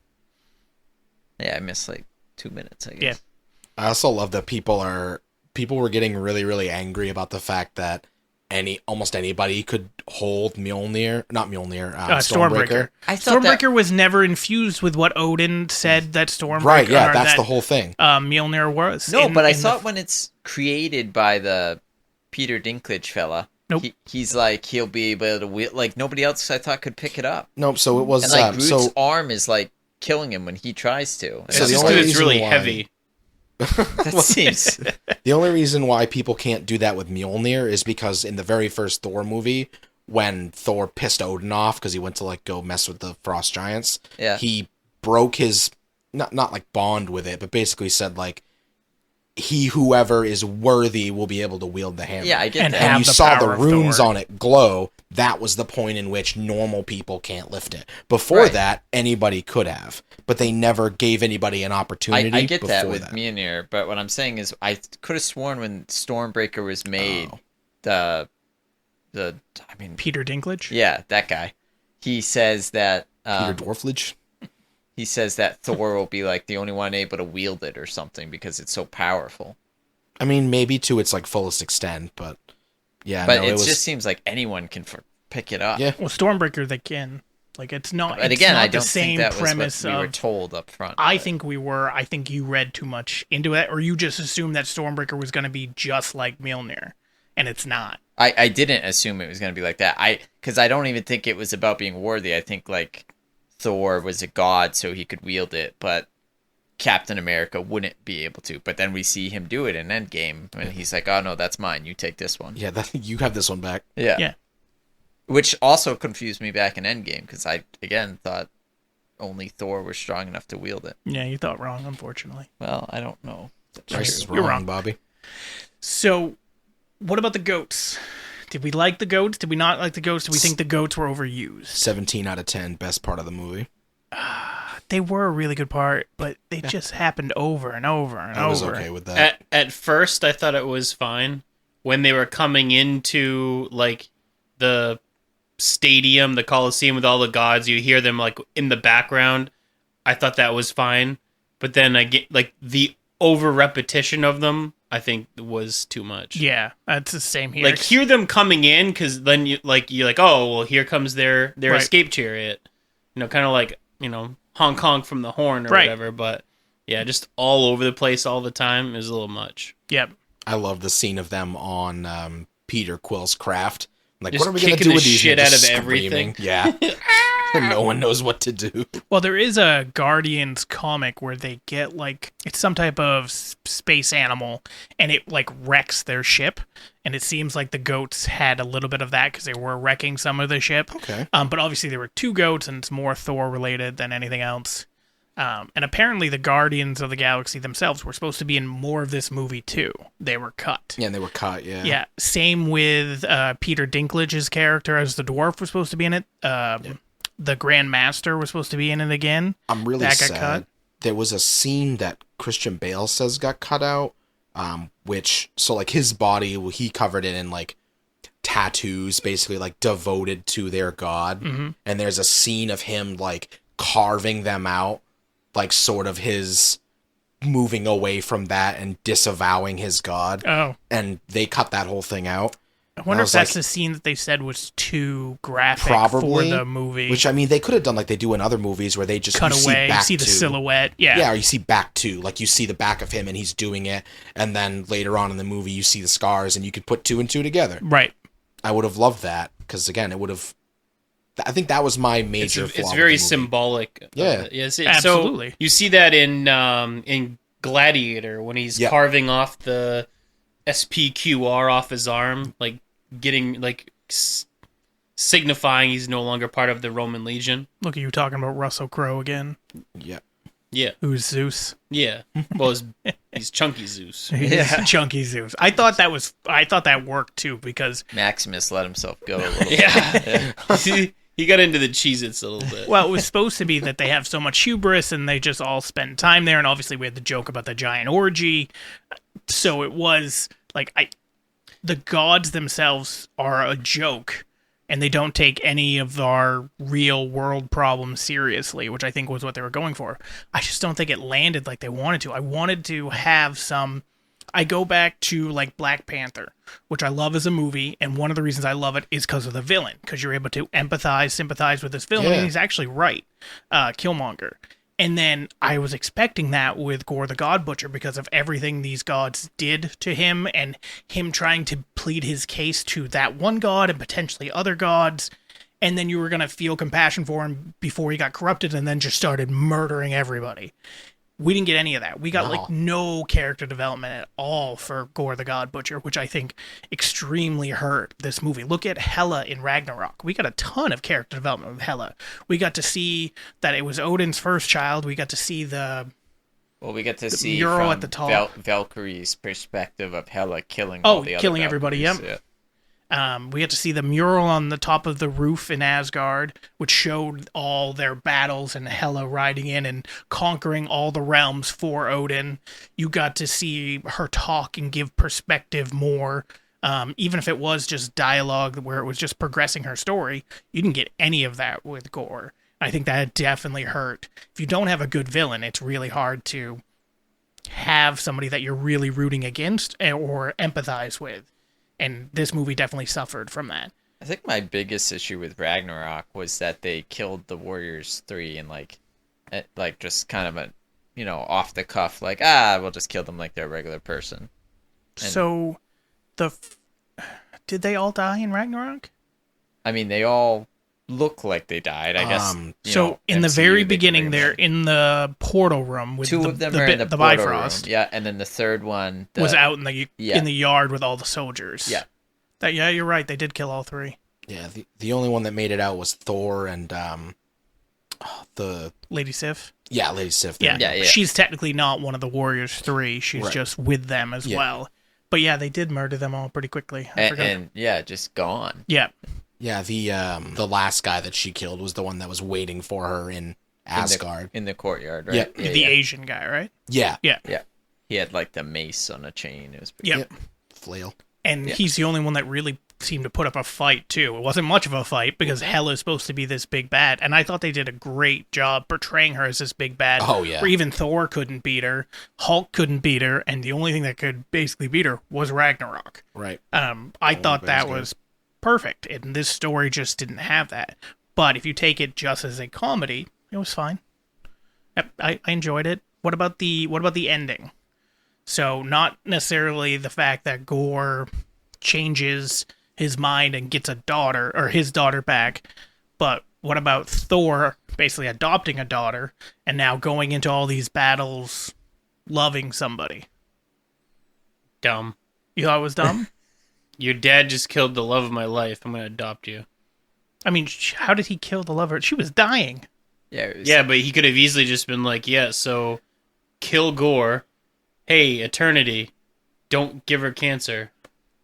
Yeah, I missed like 2 minutes, I guess. Yeah. I also love that people were getting really, really angry about the fact that almost anybody could hold Mjolnir, not Mjolnir, Stormbreaker. I thought Stormbreaker was never infused with what Odin said that Stormbreaker. Right, yeah, or that's that, the whole thing. Mjolnir was. No, but I in the- thought when it's created by the Peter Dinklage fella, Nope. he's like, he'll be able to wield, like nobody else I thought could pick it up. Nope, so it was And like Groot's so arm is like killing him when he tries to. It's So the just only because it's reason really why- heavy. That seems. the only reason why people can't do that with Mjolnir is because in the very first Thor movie, when Thor pissed Odin off because he went to like go mess with the frost giants, Yeah. he broke his not like bond with it, but basically said like whoever is worthy will be able to wield the hammer. Yeah, I get And that. have And you the saw the power of runes Thor. on it glow. That was the point in which normal people can't lift it. Before Right. that, anybody could have, but they never gave anybody an opportunity. I get that before with Mjolnir, but what I'm saying is I could have sworn when Stormbreaker was made, Oh. I mean, Peter Dinklage. yeah, that guy. He says that Peter Dwarfledge. he says that Thor will be like the only one able to wield it or something because it's so powerful. I mean, maybe to its like fullest extent, but yeah, But no, it was, just seems like anyone can pick it up. Yeah. Well, Stormbreaker they can. Like it's not. But it's again, not I the don't same think that was premise what we were of. told up front. I but- think we were. I think you read too much into it, or you just assumed that Stormbreaker was going to be just like Mjolnir, and it's not. I didn't assume it was going to be like that. Because I don't even think it was about being worthy. I think like Thor was a god, so he could wield it, but Captain America wouldn't be able to. But then we see him do it in Endgame, and he's like, "Oh no, that's mine. You take this one." Yeah, you have this one back. Yeah. Yeah. Which also confused me back in Endgame because I again thought only Thor was strong enough to wield it. Yeah, you thought wrong, unfortunately. Well, I don't know. Price is You're wrong, wrong. Bobby. So, what about the goats? Did we like the goats? Did we not like the goats? Did we think the goats were overused? 17 out of 10, best part of the movie. They were a really good part, but they just happened over and over and I was over. okay with that. At first, I thought it was fine when they were coming into like the stadium, the Coliseum with all the gods. You hear them like in the background. I thought that was fine, but then I get like the over repetition of them. I think was too much. Yeah, that's the same here. Like hear them coming in because then you're like, oh well, here comes their Right. escape chariot. Kind of like Hong Kong from the Horn or Right. whatever. But yeah, just all over the place all the time is a little much. Yep. I love the scene of them on Peter Quill's craft. Like, Just what are we going to kicking do the with these? shit And out just of everything. Yeah. No one knows what to do. Well, there is a Guardians comic where they get like it's some type of space animal, and it like wrecks their ship, and it seems like the goats had a little bit of that because they were wrecking some of the ship. Okay. But obviously there were two goats, and it's more Thor related than anything else. And apparently the Guardians of the Galaxy themselves were supposed to be in more of this movie too. They were cut. Yeah, and they were cut, yeah. Yeah. Same with Peter Dinklage's character as the dwarf was supposed to be in it. The Grand Master was supposed to be in it again. I'm really That got sad. cut. There was a scene that Christian Bale says got cut out, so like his body, he covered it in like tattoos, basically like devoted to their god. Mm-hmm. And there's a scene of him like carving them out, like sort of his moving away from that and disavowing his god. Oh. And they cut that whole thing out. I wonder I if was that's like- the scene that they said was too graphic Probably, for the movie. Which, I mean, they could have done like they do in other movies where they just cut you away, see, back see the to, silhouette. Yeah. Yeah, or you see back to, like you see the back of him and he's doing it, and then later on in the movie you see the scars and you could put two and two together. Right. I would have loved that, because again, it would have... I think that was my major flaw It's with very the movie. symbolic. Yeah. Yes. Absolutely. So you see that in Gladiator when he's Yeah. carving off the SPQR off his arm, like getting like signifying he's no longer part of the Roman legion. Look at you talking about Russell Crowe again. Yeah. Yeah. Who's Zeus? Yeah. Well, he's Chunky Zeus. He's Chunky Zeus. I thought that worked too because Maximus let himself go a little bit. Yeah. He got into the Cheez-Its a little bit. well, it was supposed to be that they have so much hubris and they just all spend time there, and obviously we had the joke about the giant orgy. So it was like the gods themselves are a joke, and they don't take any of our real world problems seriously, which I think was what they were going for. I just don't think it landed like they wanted to. I wanted to have some... I go back to like Black Panther, which I love as a movie, and one of the reasons I love it is because of the villain, because you're able to empathize, sympathize with this villain, Yeah. and he's actually right, Killmonger. And then I was expecting that with Gore the God Butcher because of everything these gods did to him and him trying to plead his case to that one god and potentially other gods. And then you were going to feel compassion for him before he got corrupted and then just started murdering everybody. We didn't get any of that. We got like no character development at all for Gore the God Butcher, which I think extremely hurt this movie. Look at Hela in Ragnarok. We got a ton of character development with Hela. We got to see that it was Odin's first child. We got to see the Well, we get to see mural from at the top. Valkyrie's perspective of Hela killing all the other killing everybody, Valkyries. yep. We get to see the mural on the top of the roof in Asgard, which showed all their battles and Hela riding in and conquering all the realms for Odin. You got to see her talk and give perspective more. Even if it was just dialogue where it was just progressing her story, you didn't get any of that with Gore. I think that definitely hurt. If you don't have a good villain, it's really hard to have somebody that you're really rooting against or empathize with. And this movie definitely suffered from that. I think my biggest issue with Ragnarok was that they killed the Warriors 3 and like just kind of a, off the cuff, like, we'll just kill them like they're a regular person. And, so, did they all die in Ragnarok? I mean, they all look like they died, I guess. In the MCU, very they beginning, can they're in the portal room with two of them are in the portal Bifrost. room. Yeah, and then the third one was out in the yard with all the soldiers. Yeah. You're right. They did kill all three. Yeah, the only one that made it out was Thor and the Lady Sif. Yeah, Lady Sif. Yeah. She's technically not one of the Warriors 3. She's just with them as well. But yeah, they did murder them all pretty quickly. And just gone. Yeah. Yeah, the last guy that she killed was the one that was waiting for her in Asgard. In the courtyard, right? Yeah. The Asian guy, right? Yeah. Yeah. Yeah. He had like the mace on a chain. It was flail. And he's the only one that really seemed to put up a fight, too. It wasn't much of a fight because Hela's supposed to be this big bad. And I thought they did a great job portraying her as this big bad. Oh, yeah. Where even Thor couldn't beat her. Hulk couldn't beat her. And the only thing that could basically beat her was Ragnarok. Right. I thought that was perfect. And this story just didn't have that. But if you take it just as a comedy, it was fine. I enjoyed it. What about the ending? So not necessarily the fact that Gore changes his mind and gets a daughter or his daughter back, but what about Thor basically adopting a daughter and now going into all these battles loving somebody? Dumb. You thought it was dumb? Your dad just killed the love of my life. I'm going to adopt you. I mean, how did he kill the lover? She was dying. Yeah, but he could have easily just been like, so kill Gore. Hey, Eternity, don't give her cancer.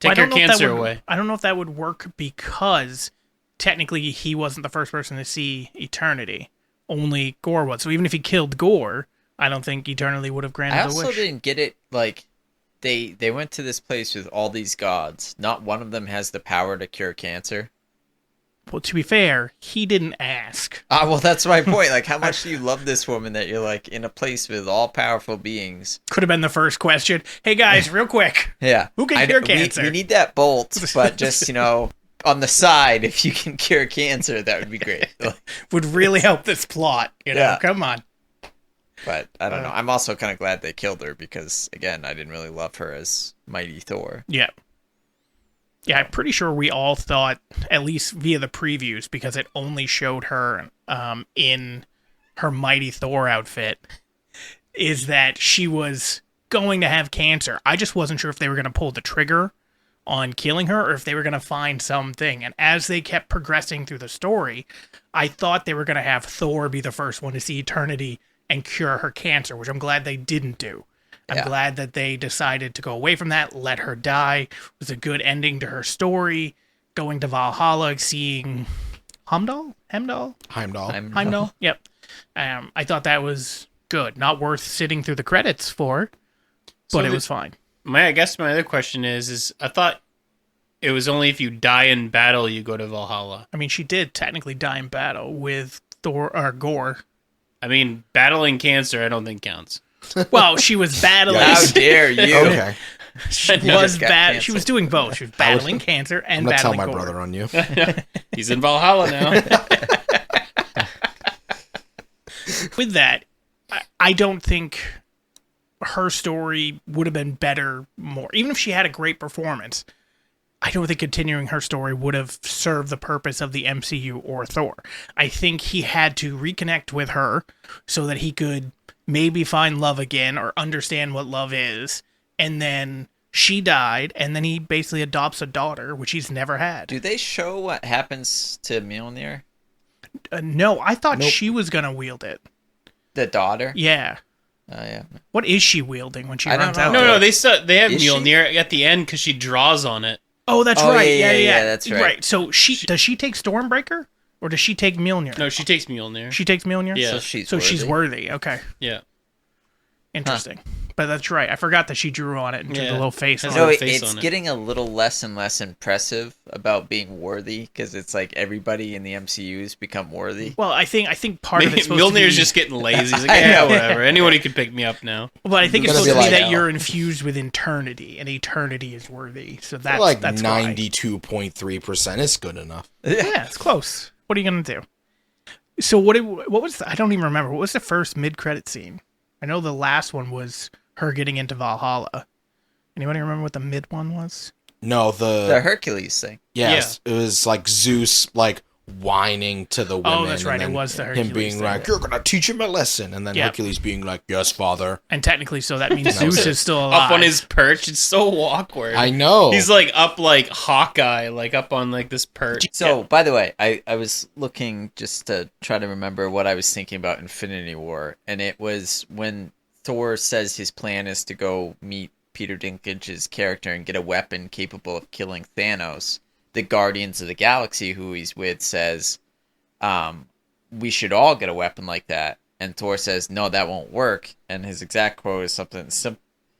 Take her cancer away. I don't know if that would work because technically he wasn't the first person to see Eternity. Only Gore was. So even if he killed Gore, I don't think Eternity would have granted the wish. I also didn't get it, like, they went to this place with all these gods. Not one of them has the power to cure cancer. Well, to be fair, he didn't ask. Well, that's my point. Like, how much do you love this woman that you're, like, in a place with all-powerful beings? Could have been the first question. Hey, guys, real quick. Yeah. Who can cure cancer? We need that bolt, but just, on the side, if you can cure cancer, that would be great. Would really help this plot, Come on. But, I don't know. I'm also kind of glad they killed her because, again, I didn't really love her as Mighty Thor. Yeah. Yeah, I'm pretty sure we all thought, at least via the previews, because it only showed her in her Mighty Thor outfit, is that she was going to have cancer. I just wasn't sure if they were going to pull the trigger on killing her or if they were going to find something. And as they kept progressing through the story, I thought they were going to have Thor be the first one to see Eternity and cure her cancer, which I'm glad they didn't do. I'm glad that they decided to go away from that, let her die. It was a good ending to her story. Going to Valhalla, seeing Heimdall? Yep. I thought that was good. Not worth sitting through the credits for, but it was fine. I guess my other question is I thought it was only if you die in battle you go to Valhalla. I mean, she did technically die in battle with Thor or Gore. I mean, battling cancer I don't think counts. Well, she was battling. How dare you? Okay. She was doing both. She was battling cancer and battling I'm gonna Gore. tell my brother on you. He's in Valhalla now. With that, I don't think her story would have been better more. Even if she had a great performance, I don't think continuing her story would have served the purpose of the MCU or Thor. I think he had to reconnect with her so that he could maybe find love again or understand what love is. And then she died, and then he basically adopts a daughter, which he's never had. Do they show what happens to Mjolnir? No, I thought she was going to wield it. The daughter? Yeah. Yeah. What is she wielding when she I don't runs know. out? No, they have Is she? Mjolnir at the end because she draws on it. Oh, that's Oh, right. yeah, Yeah, that's right. So does she take Stormbreaker or does she take Mjolnir? No, she takes Mjolnir. She takes Mjolnir? Yeah. So She's worthy. Okay. Yeah. Interesting. But that's right. I forgot that she drew on it and drew the Yeah. little face on Has it. No, a face it's on it. getting a little less and less impressive about being worthy because it's like everybody in the MCU's become worthy. Well, I think part of Maybe it's supposed to be... Mjolnir's just getting lazy. He's like, I yeah, know. whatever. Anybody can pick me up now. But I think it's Gonna supposed to be be like- that you're infused with eternity, and eternity is worthy. So that's like that's why. 92.3% is good enough. Yeah, it's close. What are you gonna do? So what was I don't even remember. What was the first mid-credit scene? I know the last one was her getting into Valhalla. Anybody remember what the mid one was? No, The Hercules thing. yes, it was like Zeus like whining to the women. Oh, that's right. and It then was the him Hercules being thing. like, "You're gonna teach him a lesson," and then Yeah. Hercules being like, "Yes, father." And technically, so that means Zeus is still alive. Up on his perch. It's so awkward. I know. He's like up like Hawkeye, like up on like this perch. So, by the way, I was looking just to try to remember what I was thinking about Infinity War, and it was when Thor says his plan is to go meet Peter Dinklage's character and get a weapon capable of killing Thanos. The Guardians of the Galaxy, who he's with, says, we should all get a weapon like that. And Thor says, no, that won't work. And his exact quote is something,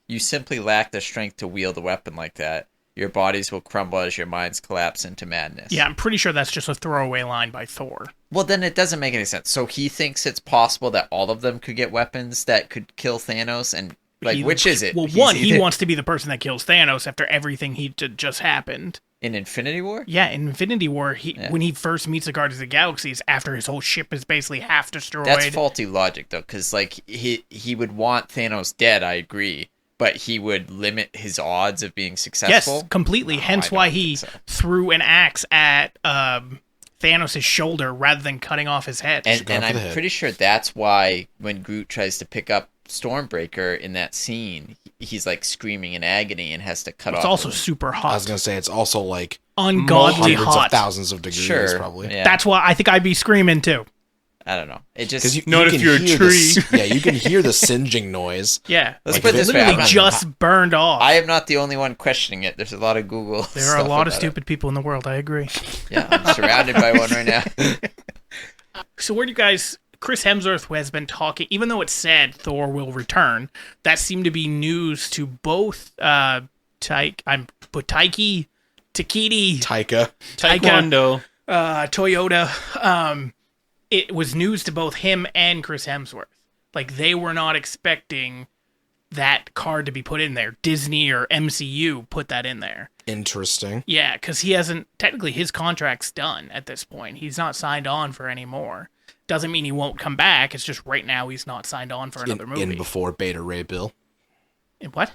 you simply lack the strength to wield a weapon like that. Your bodies will crumble as your minds collapse into madness. Yeah, I'm pretty sure that's just a throwaway line by Thor. Well, then it doesn't make any sense. So he thinks it's possible that all of them could get weapons that could kill Thanos, and which is it? Well, he wants to be the person that kills Thanos after everything he just happened. In Infinity War? Yeah, in Infinity War, when he first meets the Guardians of the Galaxies, after his whole ship is basically half destroyed. That's faulty logic, though, because like he would want Thanos dead. I agree, but he would limit his odds of being successful. Yes, completely. No, Hence I why don't he think so. threw an axe at Thanos' shoulder rather than cutting off his head. And gone for the I'm head. pretty sure that's why when Groot tries to pick up Stormbreaker in that scene, he's like screaming in agony and has to cut it's off. also the- super I hot. was gonna say it's also like Ungodly hundreds hot. of thousands of degrees, Sure, probably. yeah. That's why I think I'd be screaming too. I don't know. It just Because Not if can you're a hear tree. yeah, you can hear the singeing noise. Yeah. Let's Like, put it if this it way. Literally I'm not- just burned off. I am not the only one questioning it. There's a lot of Google. There are a stuff lot of about stupid people in the world. I agree. it. Yeah, I'm surrounded by one right now. So where do you guys... Chris Hemsworth has been talking, even though it said Thor will return, that seemed to be news to both Takiti, Taika. Taekwondo. Toyota. It was news to both him and Chris Hemsworth. Like, they were not expecting that card to be put in there. Disney or MCU put that in there. Interesting. Yeah, because he hasn't... Technically, his contract's done at this point. He's not signed on for any more. Doesn't mean he won't come back. It's just right now he's not signed on for another movie. In before Beta Ray Bill. What?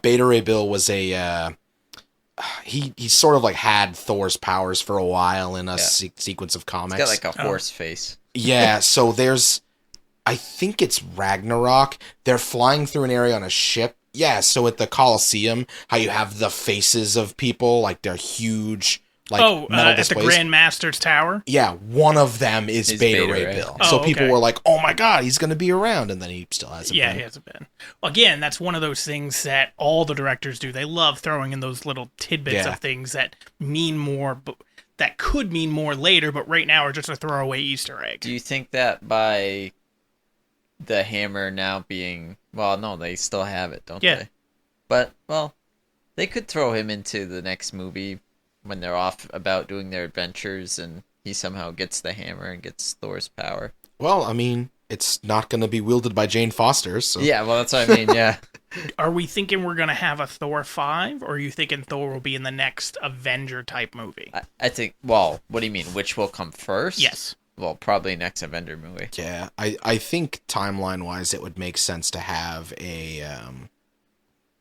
Beta Ray Bill was a he sort of like had Thor's powers for a while in a sequence of comics. He's got like a horse face. Yeah, so there's I think it's Ragnarok. They're flying through an area on a ship. Yeah, so at the Colosseum, how you have the faces of people, like they're huge, like metal at displays. the Grand Master's Tower? Yeah, one of them is Is Beta Beta Ray Ray. Bill. Oh, So people okay. were like, "Oh my god, he's going to be around," and then he still hasn't. Yeah, been. he hasn't been. Again, that's one of those things that all the directors do. They love throwing in those little tidbits Yeah. of things that mean more, but that could mean more later, but right now are just a throwaway Easter egg. Do you think that by the hammer now being... Well, no, they still have it, don't Yeah. they? But, well, they could throw him into the next movie when they're off about doing their adventures and he somehow gets the hammer and gets Thor's power. Well, I mean, it's not going to be wielded by Jane Foster, so Yeah, well, that's what I mean, yeah. Are we thinking we're going to have a Thor 5, or are you thinking Thor will be in the next Avenger-type movie? I think, well, what do you mean? Which will come first? Yes. Well, probably next Avenger movie. yeah, I think timeline-wise, it would make sense to have a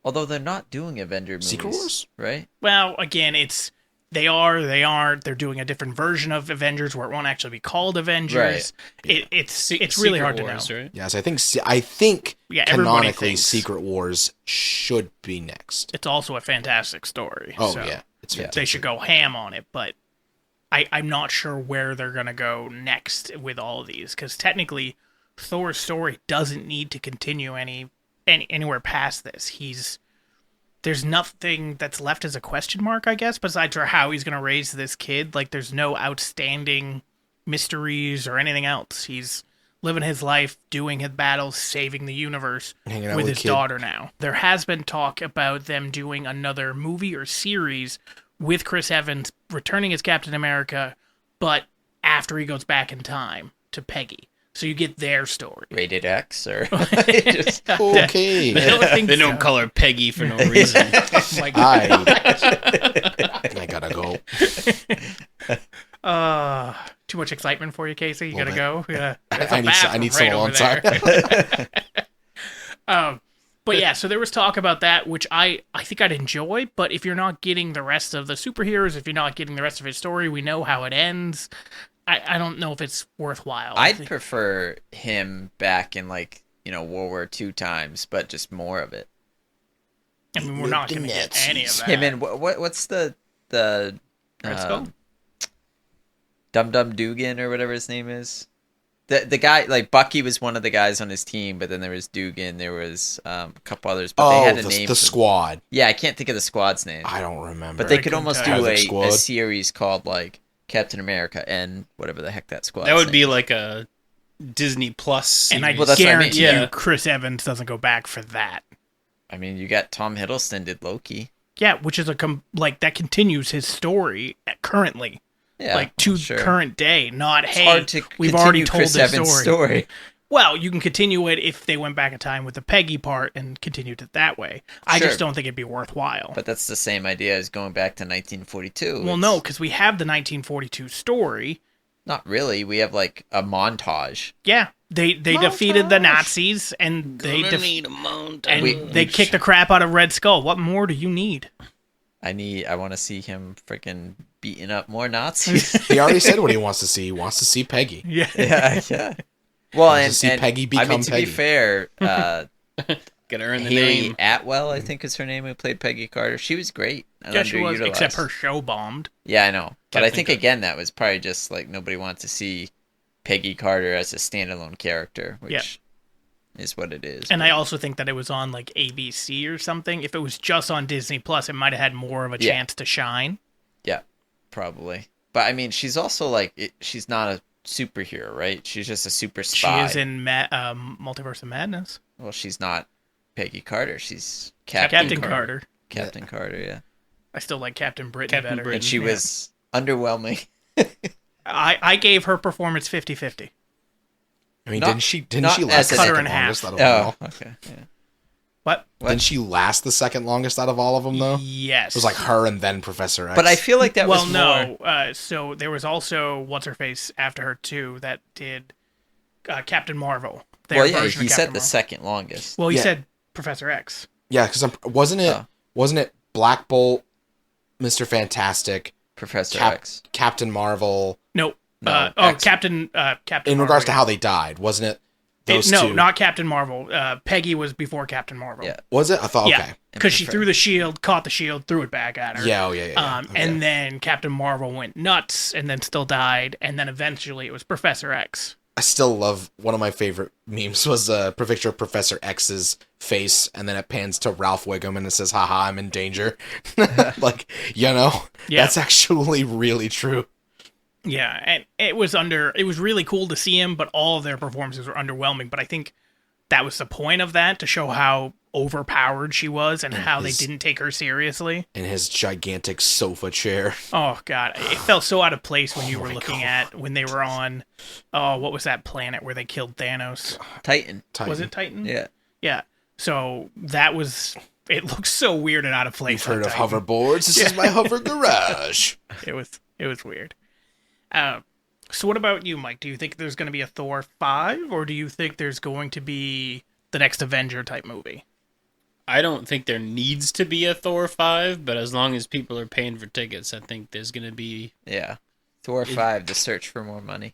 Although they're not doing Avenger movies. Secret Wars? Right? Well, again, it's... They aren't. They're doing a different version of Avengers where it won't actually be called Avengers. It's really Secret hard Wars, to know. Right? Yes, I think Yeah, everybody canonically thinks. Secret Wars should be next. It's also a fantastic story. Oh so yeah, it's Yeah. fantastic. they should go ham on it, but I'm not sure where they're going to go next with all of these, because technically Thor's story doesn't need to continue anywhere past this. There's nothing that's left as a question mark, I guess, besides for how he's going to raise this kid. Like, there's no outstanding mysteries or anything else. He's living his life, doing his battles, saving the universe with his daughter now. There has been talk about them doing another movie or series with Chris Evans returning as Captain America, but after he goes back in time to Peggy. So you get their story. Rated X or just Okay. They don't call her Peggy for no reason. Oh my God. I gotta go. Too much excitement for you, Casey. You Well, gotta go. Yeah, I need some alone time. But yeah, so there was talk about that, which I think I'd enjoy. But if you're not getting the rest of the superheroes, if you're not getting the rest of his story, we know how it ends. I don't know if it's worthwhile. I'd prefer him back in World War II times, but just more of it. I mean, we're not going to get any of that. Him and what's the Red Skull? Dum Dum Dugan or whatever his name is. The guy, like Bucky was one of the guys on his team, but then there was Dugan, there was a couple others, but they had a name. The squad. Yeah, I can't think of the squad's name. I don't remember. But they could almost do Squad. a series called like Captain America and whatever the heck that squad. That would be like a Disney Plus series. And I that's what I mean. guarantee you Chris Evans doesn't go back for that. I mean, you got Tom Hiddleston did Loki. Yeah, which is that continues his story currently. Yeah, like to current day, not it's hey, hard to we've already told Chris this Evans' story. Well, you can continue it if they went back in time with the Peggy part and continued it that way. I just don't think it'd be worthwhile. But that's the same idea as going back to 1942. Well, no, because we have the 1942 story. Not really. We have like a montage. Yeah, they defeated the Nazis and they kicked the crap out of Red Skull. What more do you need? I want to see him freaking beating up more Nazis. He already said what he wants to see. He wants to see Peggy. Yeah. Well, and Peggy become I mean, to Peggy. be fair, gotta earn the Haley name. Atwell, I think is her name, who played Peggy Carter. She was great. Yeah, she was, except her show bombed. Yeah, I know. But I think, again, that was probably just like nobody wants to see Peggy Carter as a standalone character, which is what it is. And I also think that it was on like ABC or something. If it was just on Disney Plus, it might have had more of a chance to shine. Yeah, probably. But I mean, she's also like, she's not a superhero, right? She's just a super spy. She is in Multiverse of Madness. Well, she's not Peggy Carter. She's Captain Carter. Captain Carter, yeah. I still like Captain Britain better. And she was underwhelming. I gave her performance 50-50. I mean, didn't she last the cut her second in half. longest out of all? Okay. Yeah. What? Didn't she last the second longest out of all of them, though? Yes. It was like her and then Professor X. But I feel like that was more... no. So there was also What's-Her-Face after her, too, that did Captain Marvel. Well, yeah, he said the second longest. Well, he said Professor X. Yeah, because wasn't it Black Bolt, Mr. Fantastic, Professor X, Captain Marvel? No. Captain in regards to how they died, wasn't it? Those two? Not Captain Marvel. Peggy was before Captain Marvel. Yeah. Was it? I thought, okay. Because she threw the shield, caught the shield, threw it back at her. Yeah, okay. And then Captain Marvel went nuts and then still died. And then eventually it was Professor X. I still love, one of my favorite memes was a picture of Professor X's face, and then it pans to Ralph Wiggum and it says, haha, I'm in danger. Like, that's actually really true. Yeah, and it was really cool to see him, but all of their performances were underwhelming. But I think that was the point of that, to show how overpowered she was and how they didn't take her seriously. In his gigantic sofa chair. Oh, God. It felt so out of place when you were looking at when they were on, what was that planet where they killed Thanos? Titan. Was it Titan? Yeah. Yeah. So that was... It looks so weird and out of place. You've heard of hoverboards? This is my hover garage. It was weird. So what about you, Mike? Do you think there's going to be a Thor 5, or do you think there's going to be the next Avenger type movie? I don't think there needs to be a Thor 5, but as long as people are paying for tickets, I think there's going to be... Yeah. Thor 5, The Search for More Money.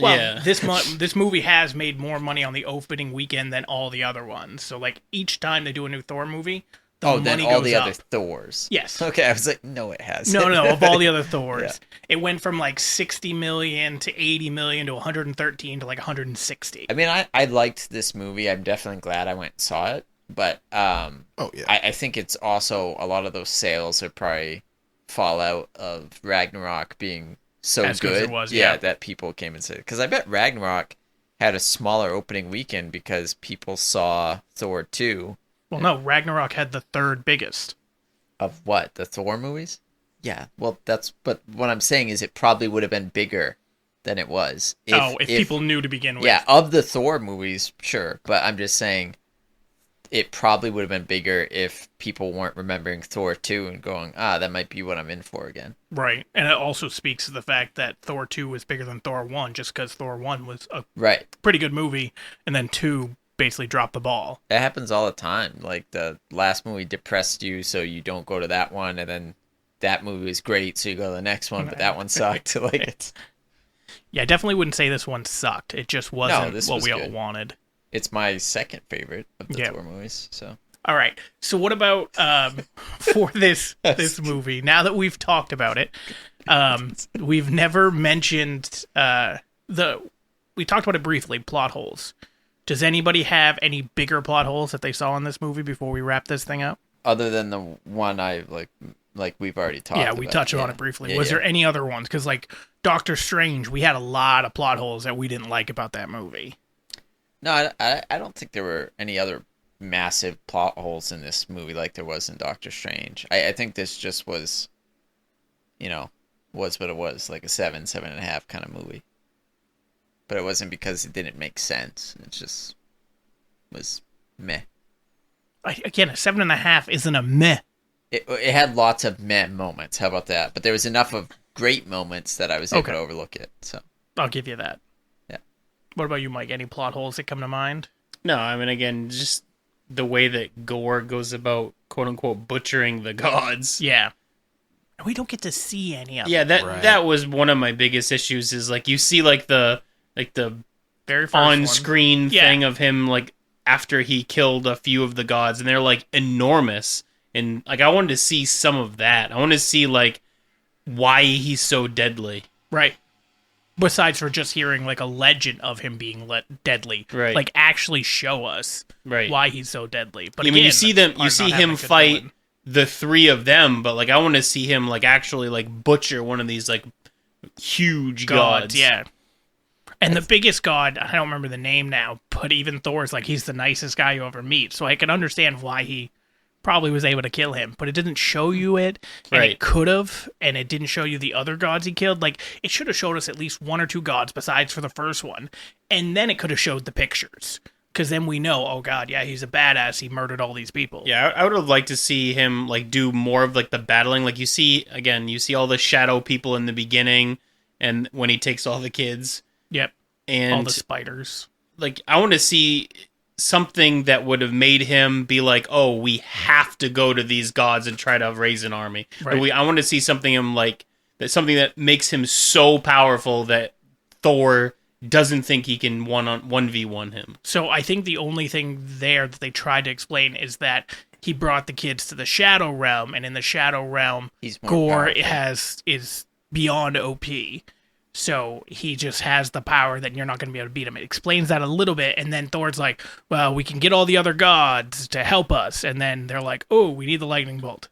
Well, this movie has made more money on the opening weekend than all the other ones. So, like, each time they do a new Thor movie, then money all goes the up. other Thors. Yes. Okay, I was like, no, it has. No, of all the other Thors. Yeah. It went from like 60 million to 80 million to 113 to like 160. I mean, I liked this movie. I'm definitely glad I went and saw it. But Oh yeah. I think it's also a lot of those sales are probably fallout of Ragnarok being so As good as good. it was, yeah. That people came and said. Because I bet Ragnarok had a smaller opening weekend because people saw Thor 2. Well, no, Ragnarok had the third biggest. Of what? The Thor movies? Yeah. Well, but what I'm saying is it probably would have been bigger than it was. If people knew to begin with. Yeah, of the Thor movies, sure. But I'm just saying it probably would have been bigger if people weren't remembering Thor 2 and going, that might be what I'm in for again. Right. And it also speaks to the fact that Thor 2 was bigger than Thor 1 just because Thor 1 was a pretty good movie and then 2 basically dropped the ball. It happens all the time. Like the last movie depressed you, so you don't go to that one, and then that movie was great, so you go to the next one, but that one sucked. Like it's Yeah, I definitely wouldn't say this one sucked. It just wasn't this what was we all good. wanted. It's my second favorite of the Thor movies. So All right. So what about for this movie? Now that we've talked about it, we've never mentioned we talked about it briefly, plot holes. Does anybody have any bigger plot holes that they saw in this movie before we wrap this thing up? other than the one I like we've already talked about. Yeah, we touched on it briefly. Yeah, Was there any other ones? Because, like, Doctor Strange, we had a lot of plot holes that we didn't like about that movie. No, I don't think there were any other massive plot holes in this movie like there was in Doctor Strange. I think this just was, was what it was, like a 7.5 kind of movie. But it wasn't because it didn't make sense. It just was meh. Again, a 7.5 isn't a meh. It had lots of meh moments. How about that? But there was enough of great moments that I was able to overlook it. So I'll give you that. Yeah. What about you, Mike? Any plot holes that come to mind? No, I mean, again, just the way that Gore goes about, quote unquote, butchering the gods. Yeah. We don't get to see any of it. Yeah, that was one of my biggest issues. Is like you see like the very first on-screen thing of him like after he killed a few of the gods, and they're like enormous. And like I wanted to see some of that. I wanted to see like why he's so deadly. Right. Besides for just hearing like a legend of him being deadly, right? Like actually show us why he's so deadly. But I mean, you see him fight the three of them, but like I want to see him like actually like butcher one of these like huge gods. Yeah. And the biggest god, I don't remember the name now, but even Thor's like he's the nicest guy you ever meet. So I can understand why he probably was able to kill him, but it didn't show you it, and it could have, and it didn't show you the other gods he killed. Like, it should have showed us at least one or two gods besides for the first one, and then it could have showed the pictures, because then we know, oh god, yeah, he's a badass, he murdered all these people. Yeah, I would have liked to see him, like, do more of, like, the battling. Like, you see all the shadow people in the beginning, and when he takes all the kids. Yep. And all the spiders. Like, I want to see something that would have made him be like, oh, we have to go to these gods and try to raise an army. Right. I want to see something something that makes him so powerful that Thor doesn't think he can 1v1 him. So I think the only thing there that they tried to explain is that he brought the kids to the Shadow Realm, and in the Shadow Realm, Gore is beyond OP. So he just has the power that you're not going to be able to beat him. It explains that a little bit, and then Thor's like, well, we can get all the other gods to help us. And then they're like, oh, we need the lightning bolt.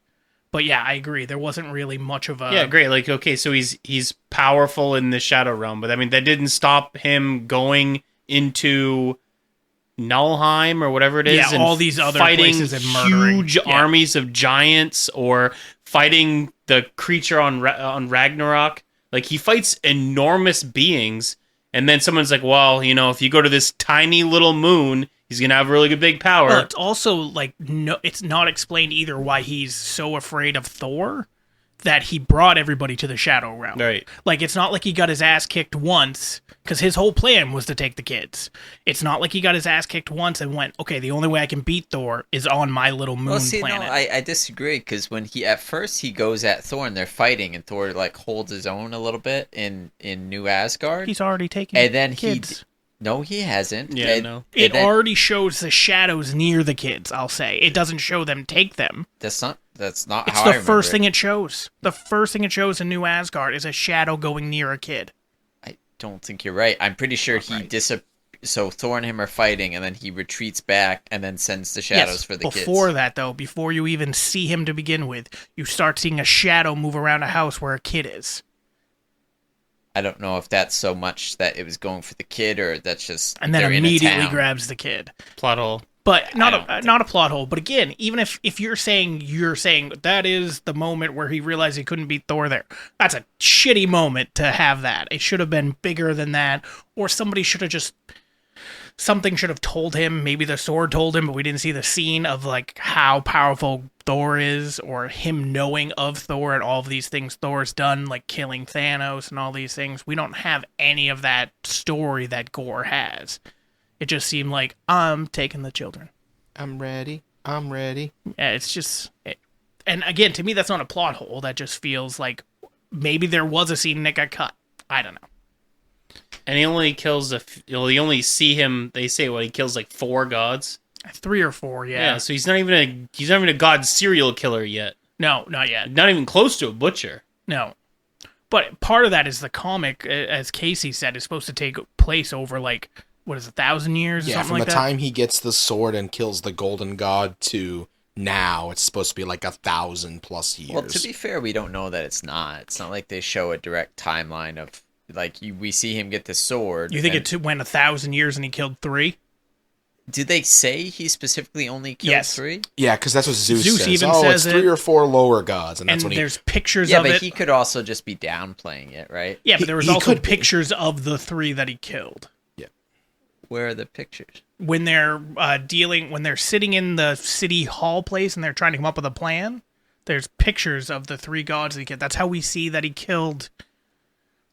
But yeah, I agree. There wasn't really much of a... Yeah, great. Like, okay, so he's powerful in the Shadow Realm, but I mean, that didn't stop him going into Nulheim or whatever it is. Yeah, and all these other places and murdering. Huge armies of giants, or fighting the creature on Ragnarok. Like, he fights enormous beings, and then someone's like, well, if you go to this tiny little moon, he's going to have really good big power. Well, it's also, like, no, it's not explained either why he's so afraid of Thor that he brought everybody to the Shadow Realm. Right. Like, it's not like he got his ass kicked once, because his whole plan was to take the kids. It's not like he got his ass kicked once and went, okay, the only way I can beat Thor is on my little moon planet. No, I disagree, because when at first he goes at Thor and they're fighting, and Thor, like, holds his own a little bit in New Asgard. He's already taken and then kids. No, he hasn't. Yeah, no. It already shows the shadows near the kids, I'll say. It doesn't show them take them. That's not It's how I the remember first it. thing it shows. The first thing it shows in New Asgard is a shadow going near a kid. I don't think you're right. I'm pretty sure Not he right. So Thor and him are fighting, and then he retreats back, and then sends the shadows for the kids. Before that, though, before you even see him to begin with, you start seeing a shadow move around a house where a kid is. I don't know if that's so much that it was going for the kid, or that's just And then they're in a immediately town. grabs the kid. Plot hole. But not don't a plot hole. But again, even if you're saying that is the moment where he realized he couldn't beat Thor there, that's a shitty moment to have that. It should have been bigger than that, or somebody should have just something should have told him. Maybe the sword told him, but we didn't see the scene of like how powerful Thor is, or him knowing of Thor and all of these things Thor's done, like killing Thanos and all these things. We don't have any of that story that Gore has. It just seemed like, I'm taking the children. I'm ready. Yeah, it's just... and again, to me, that's not a plot hole. That just feels maybe there was a scene that got cut. I don't know. And he only kills you see him, they say, he kills like 4 gods. 3 or 4, yeah. Yeah, so he's not even a god serial killer yet. No, not yet. Not even close to a butcher. No. But part of that is the comic, as Casey said, is supposed to take place over, 1,000 years or Yeah, something from like the that? time he gets the sword and kills the golden god to now, it's supposed to be 1,000+ years. Well, to be fair, we don't know that it's not. It's not like they show a direct timeline of we see him get the sword. You think it went 1,000 years and he killed 3? Did they say he specifically only killed Yes. 3? Yeah, because that's what Zeus says. even oh, says it's 3 it. or 4 lower gods, and that's And when there's pictures Yeah, of but it. he could also just be downplaying it, right? Yeah, but there was he also could be. pictures of the 3 that he killed. Where are the pictures? When they're when they're sitting in the city hall place and they're trying to come up with a plan, there's pictures of the 3 gods that he killed. That's how we see that he killed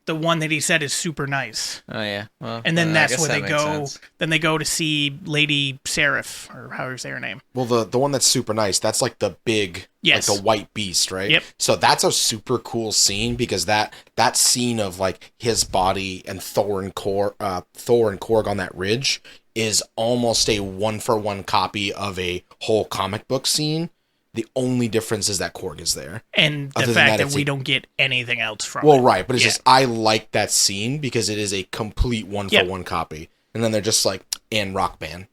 the one that he said is super nice. Oh yeah. Well, And then I that's guess where that they makes go. sense. Then they go to see Lady Seraph, or how you say her name. Well, the one that's super nice, that's the big, Yes. the white beast, right? Yep. So that's a super cool scene because that scene of his body and Thor and Korg on that ridge is almost a 1-for-1 copy of a whole comic book scene. The only difference is that Korg is there. And the Other than fact that, that it's we a- don't get anything else from Well, it. right, but it's Yeah. just I like that scene because it is a complete 1-for-1 copy. And then they're just and Rock Band.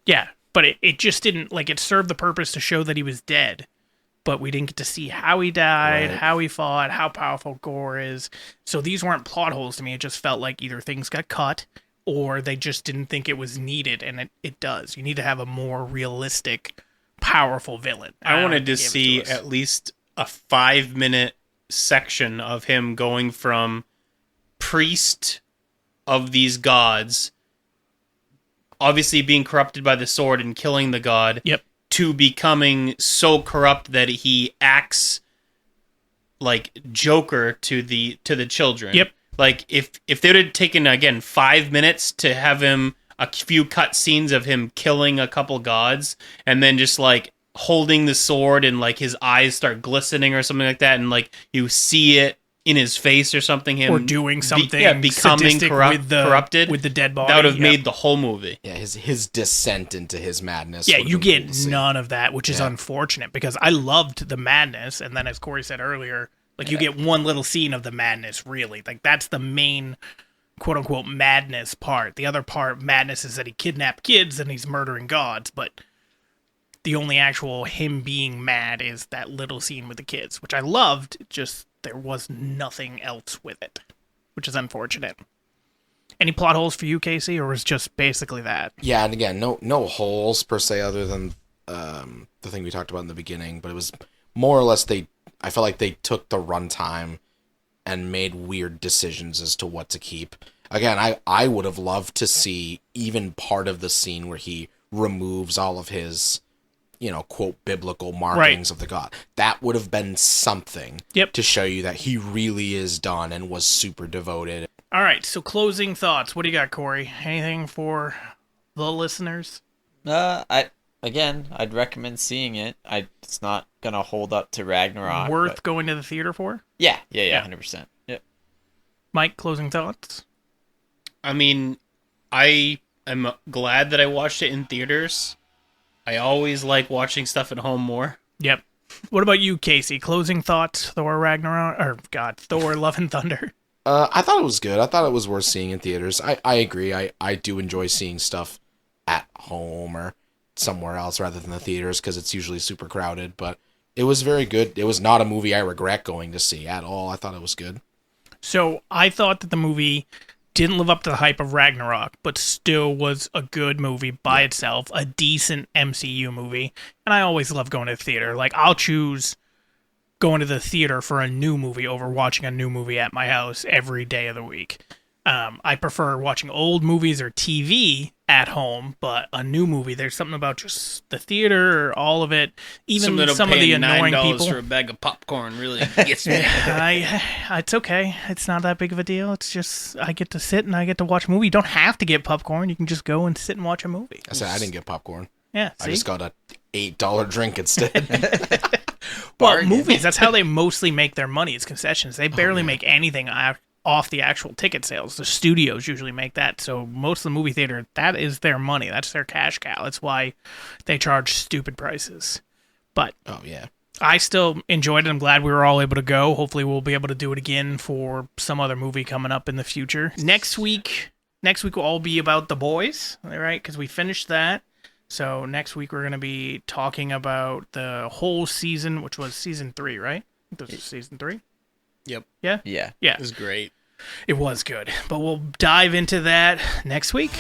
Yeah, but it just didn't, it served the purpose to show that he was dead. But we didn't get to see how he died, Right. how he fought, how powerful Gore is. So these weren't plot holes to me. It just felt like either things got cut or they just didn't think it was needed, and it does. You need to have a more realistic, powerful villain. I wanted to They gave it see us. at least a 5-minute section of him going from priest of these gods, obviously being corrupted by the sword and killing the god, Yep. to becoming so corrupt that he acts like Joker to the children. Yep. If they would have taken again 5 minutes to have him a few cut scenes of him killing a couple gods and then just holding the sword and his eyes start glistening or something like that, and you see it in his face or something, him Or doing something becoming sadistic corrupted with the dead body. that would have Yep. made the whole movie. Yeah, his descent into his madness. Yeah, would've you been get cool to see. none of that, which is unfortunate because I loved the madness. And then, as Corey said earlier, you get one little scene of the madness, really. That's the main quote unquote madness part. The other part, madness, is that he kidnapped kids and he's murdering gods. But the only actual him being mad is that little scene with the kids, which I loved. Just there was nothing else with it, which is unfortunate. Any plot holes for you, Casey, or was just basically that? Yeah, and again, no holes per se other than the thing we talked about in the beginning, but it was more or less I felt like they took the runtime and made weird decisions as to what to keep. Again, I would have loved to see even part of the scene where he removes all of his, quote, biblical markings of the god. That would have been something to show you that he really is done and was super devoted. All right, so closing thoughts. What do you got, Corey? Anything for the listeners? I'd recommend seeing it. It's not gonna hold up to Ragnarok. Worth but- going to the theater for? Yeah, 100%. Yeah. Mike, closing thoughts? I mean, I am glad that I watched it in theaters. I always like watching stuff at home more. Yep. What about you, Casey? Closing thoughts, Thor Ragnarok, or God, Thor Love and Thunder? I thought it was good. I thought it was worth seeing in theaters. I agree. I do enjoy seeing stuff at home or somewhere else rather than the theaters because it's usually super crowded. But it was very good. It was not a movie I regret going to see at all. I thought it was good. So I thought that the movie didn't live up to the hype of Ragnarok, but still was a good movie by itself, a decent MCU movie. And I always love going to the theater. Like, I'll choose going to the theater for a new movie over watching a new movie at my house every day of the week. I prefer watching old movies or TV at home, but a new movie, there's something about just the theater, all of it, even some of the annoying people. $9 for a bag of popcorn really gets me. It's okay. It's not that big of a deal. It's just I get to sit and I get to watch a movie. You don't have to get popcorn. You can just go and sit and watch a movie. I said I didn't get popcorn. Yeah, I just got a $8 drink instead. Well, movies, that's how they mostly make their money. It's concessions. They barely make anything off the actual ticket sales. The studios usually make that. So most of the movie theater, that is their money. That's their cash cow. That's why they charge stupid prices. But Oh, yeah. I still enjoyed it. I'm glad we were all able to go. Hopefully we'll be able to do it again for some other movie coming up in the future. Next week will all be about The Boys, all right? Because we finished that. So next week we're going to be talking about the whole season, which was season 3, right? I think this was season 3. Yep. Yeah? Yeah. Yeah. It was great. It was good. But we'll dive into that next week.